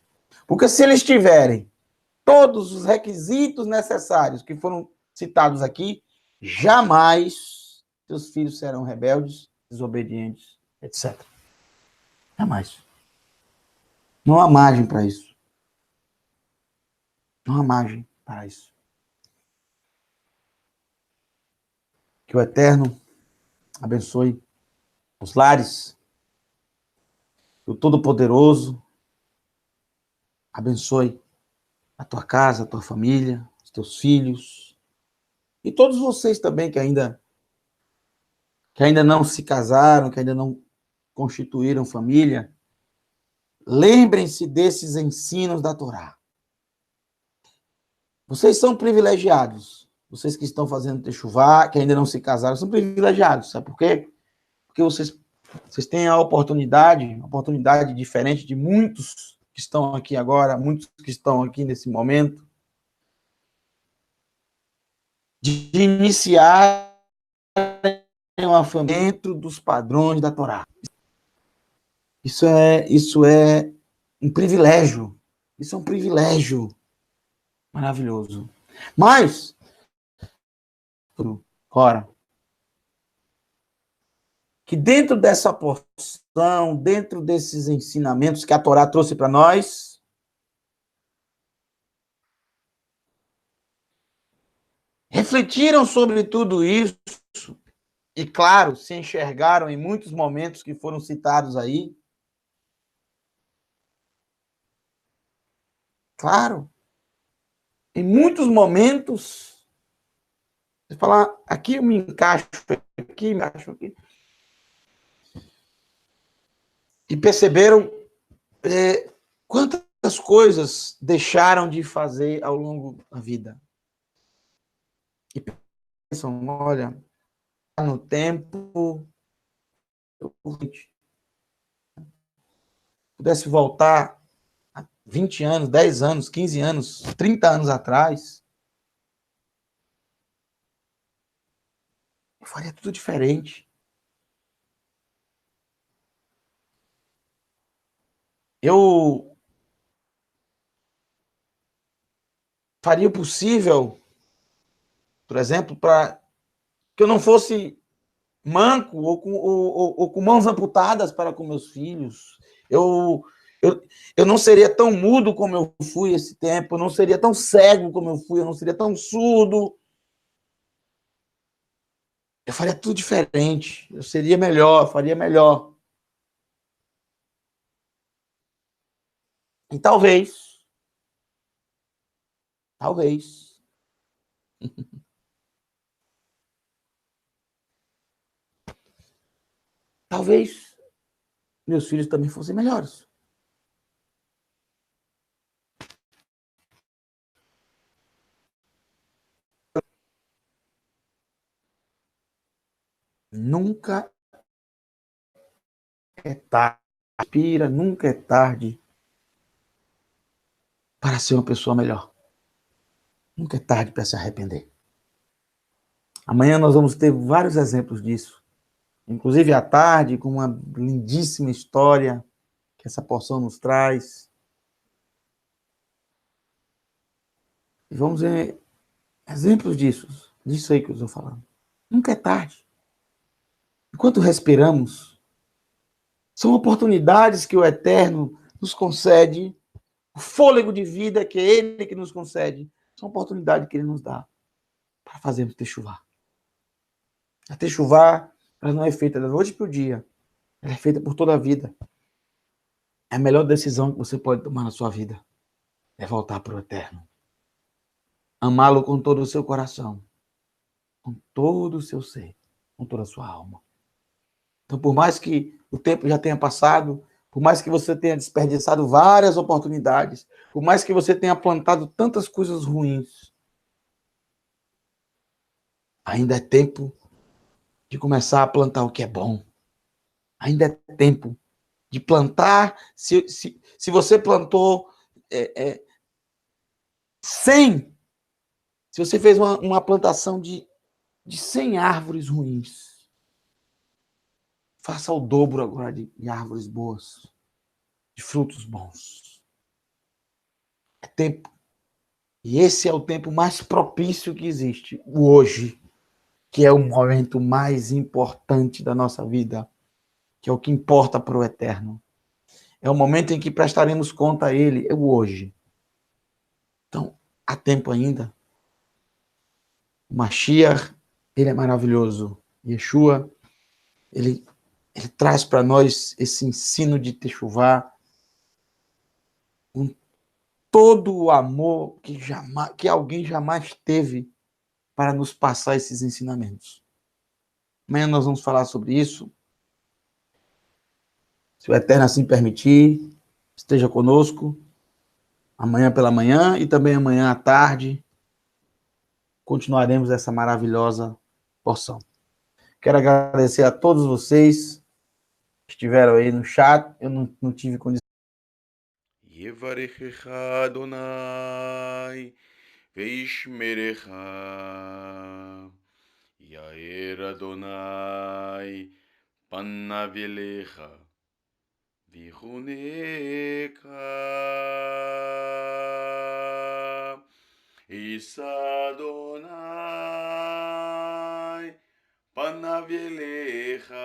Porque se eles tiverem todos os requisitos necessários que foram citados aqui, jamais seus filhos serão rebeldes, desobedientes, etc. Jamais. Não há margem para isso. Não há margem para isso. Que o Eterno abençoe os lares, que o Todo-Poderoso abençoe a tua casa, a tua família, os teus filhos, e todos vocês também que ainda não se casaram, que ainda não constituíram família, lembrem-se desses ensinos da Torá. Vocês são privilegiados. Vocês que estão fazendo techuvá, que ainda não se casaram, são privilegiados. Sabe por quê? Porque vocês têm a oportunidade, uma oportunidade diferente de muitos que estão aqui agora, muitos que estão aqui nesse momento, de iniciar uma família dentro dos padrões da Torá. Isso é um privilégio. Isso é um privilégio maravilhoso. Mas, ora, que dentro dessa porção, dentro desses ensinamentos que a Torá trouxe para nós, refletiram sobre tudo isso e, claro, se enxergaram em muitos momentos que foram citados aí. Claro, em muitos momentos, você fala, aqui eu me encaixo, aqui me encaixo, aqui. E perceberam quantas coisas deixaram de fazer ao longo da vida. E pensam, olha, no tempo, eu pudesse voltar 20 anos, 10 anos, 15 anos, 30 anos atrás, eu faria tudo diferente. Eu faria o possível, por exemplo, para que eu não fosse manco ou com mãos amputadas para com meus filhos. Eu não seria tão mudo como eu fui esse tempo, eu não seria tão cego como eu fui, eu não seria tão surdo. Eu faria tudo diferente, eu seria melhor, faria melhor. E talvez, talvez meus filhos também fossem melhores. Nunca é tarde, nunca é tarde para ser uma pessoa melhor. Nunca é tarde para se arrepender. Amanhã nós vamos ter vários exemplos disso. Inclusive à tarde, com uma lindíssima história que essa porção nos traz. E vamos ver exemplos disso aí que eu estou falando. Nunca é tarde. Enquanto respiramos, são oportunidades que o Eterno nos concede, o fôlego de vida que é Ele que nos concede, são oportunidades que Ele nos dá para fazermos techuvá. A techuvá, ela não é feita da noite para o dia, ela é feita por toda a vida. É a melhor decisão que você pode tomar na sua vida é voltar para o Eterno. Amá-lo com todo o seu coração, com todo o seu ser, com toda a sua alma. Então, por mais que o tempo já tenha passado, por mais que você tenha desperdiçado várias oportunidades, por mais que você tenha plantado tantas coisas ruins, ainda é tempo de começar a plantar o que é bom. Ainda é tempo de plantar. Se você plantou 100, se você fez uma plantação de 100 árvores ruins, faça o dobro agora de árvores boas, de frutos bons. É tempo. E esse é o tempo mais propício que existe, o hoje, que é o momento mais importante da nossa vida, que é o que importa para o Eterno. É o momento em que prestaremos conta a Ele, é o hoje. Então, há tempo ainda. O Mashiach, ele é maravilhoso. Yeshua, ele traz para nós esse ensino de techuvá, com todo o amor que alguém jamais teve para nos passar esses ensinamentos. Amanhã nós vamos falar sobre isso. Se o Eterno assim permitir, esteja conosco, amanhã pela manhã e também amanhã à tarde. continuaremos essa maravilhosa porção. Quero agradecer a todos vocês que estiveram aí no chat. Eu não tive condição. Yevarechecha Adonai veishmerecha Yair Adonai panav elecha vichuneka Isa Adonai panav elecha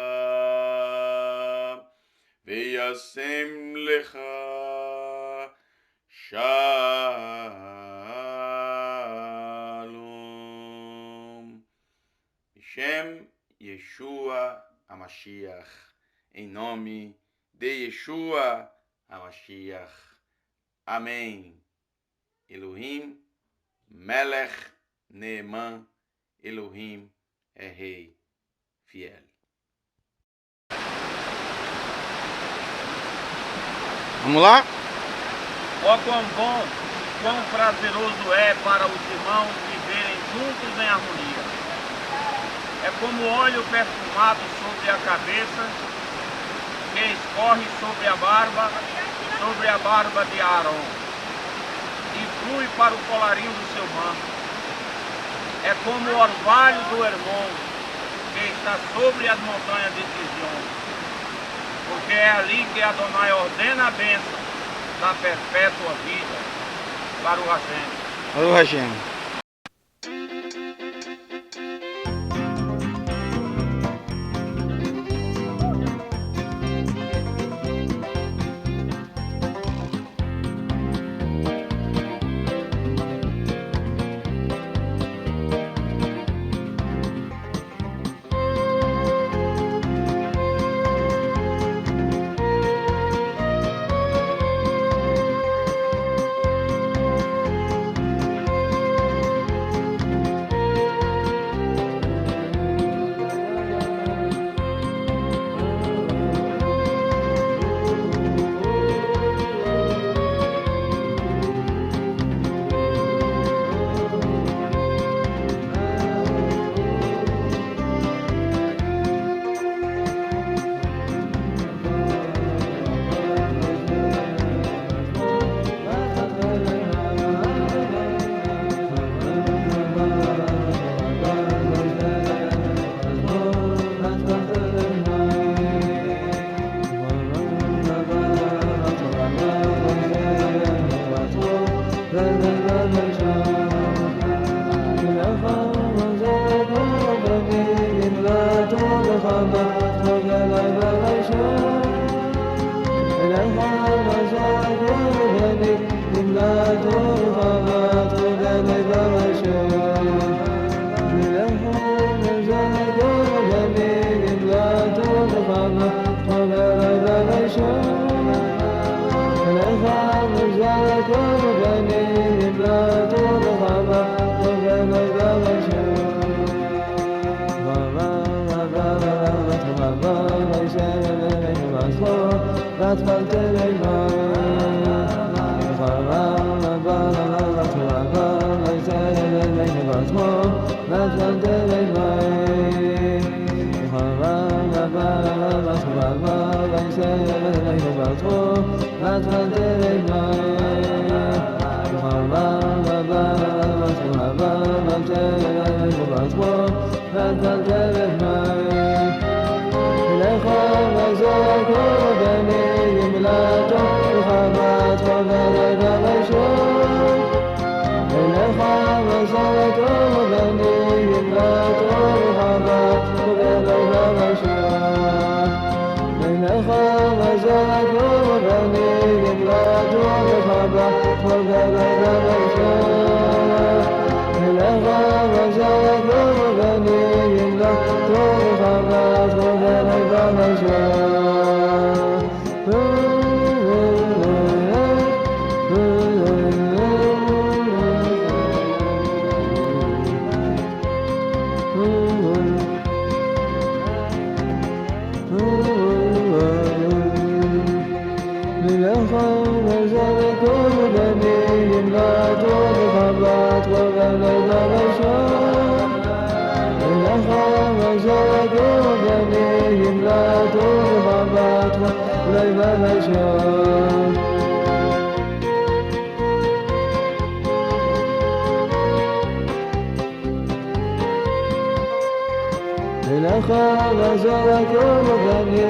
veyasem lecha Shalom. Shem Yeshua HaMashiach. Em nome de Yeshua HaMashiach. Amém. Elohim, Melech, Neeman, Elohim é Rei fiel. Vamos lá? Ó quão bom, quão prazeroso é para os irmãos viverem juntos em harmonia. É como óleo perfumado sobre a cabeça, que escorre sobre a barba de Arão, e flui para o colarinho do seu manto. É como o orvalho do Hermon, que está sobre as montanhas de Sião, porque é ali que Adonai ordena a bênção da perpétua vida para o Hashem. Para o Hashem. Go Ilaha wa zalakul bani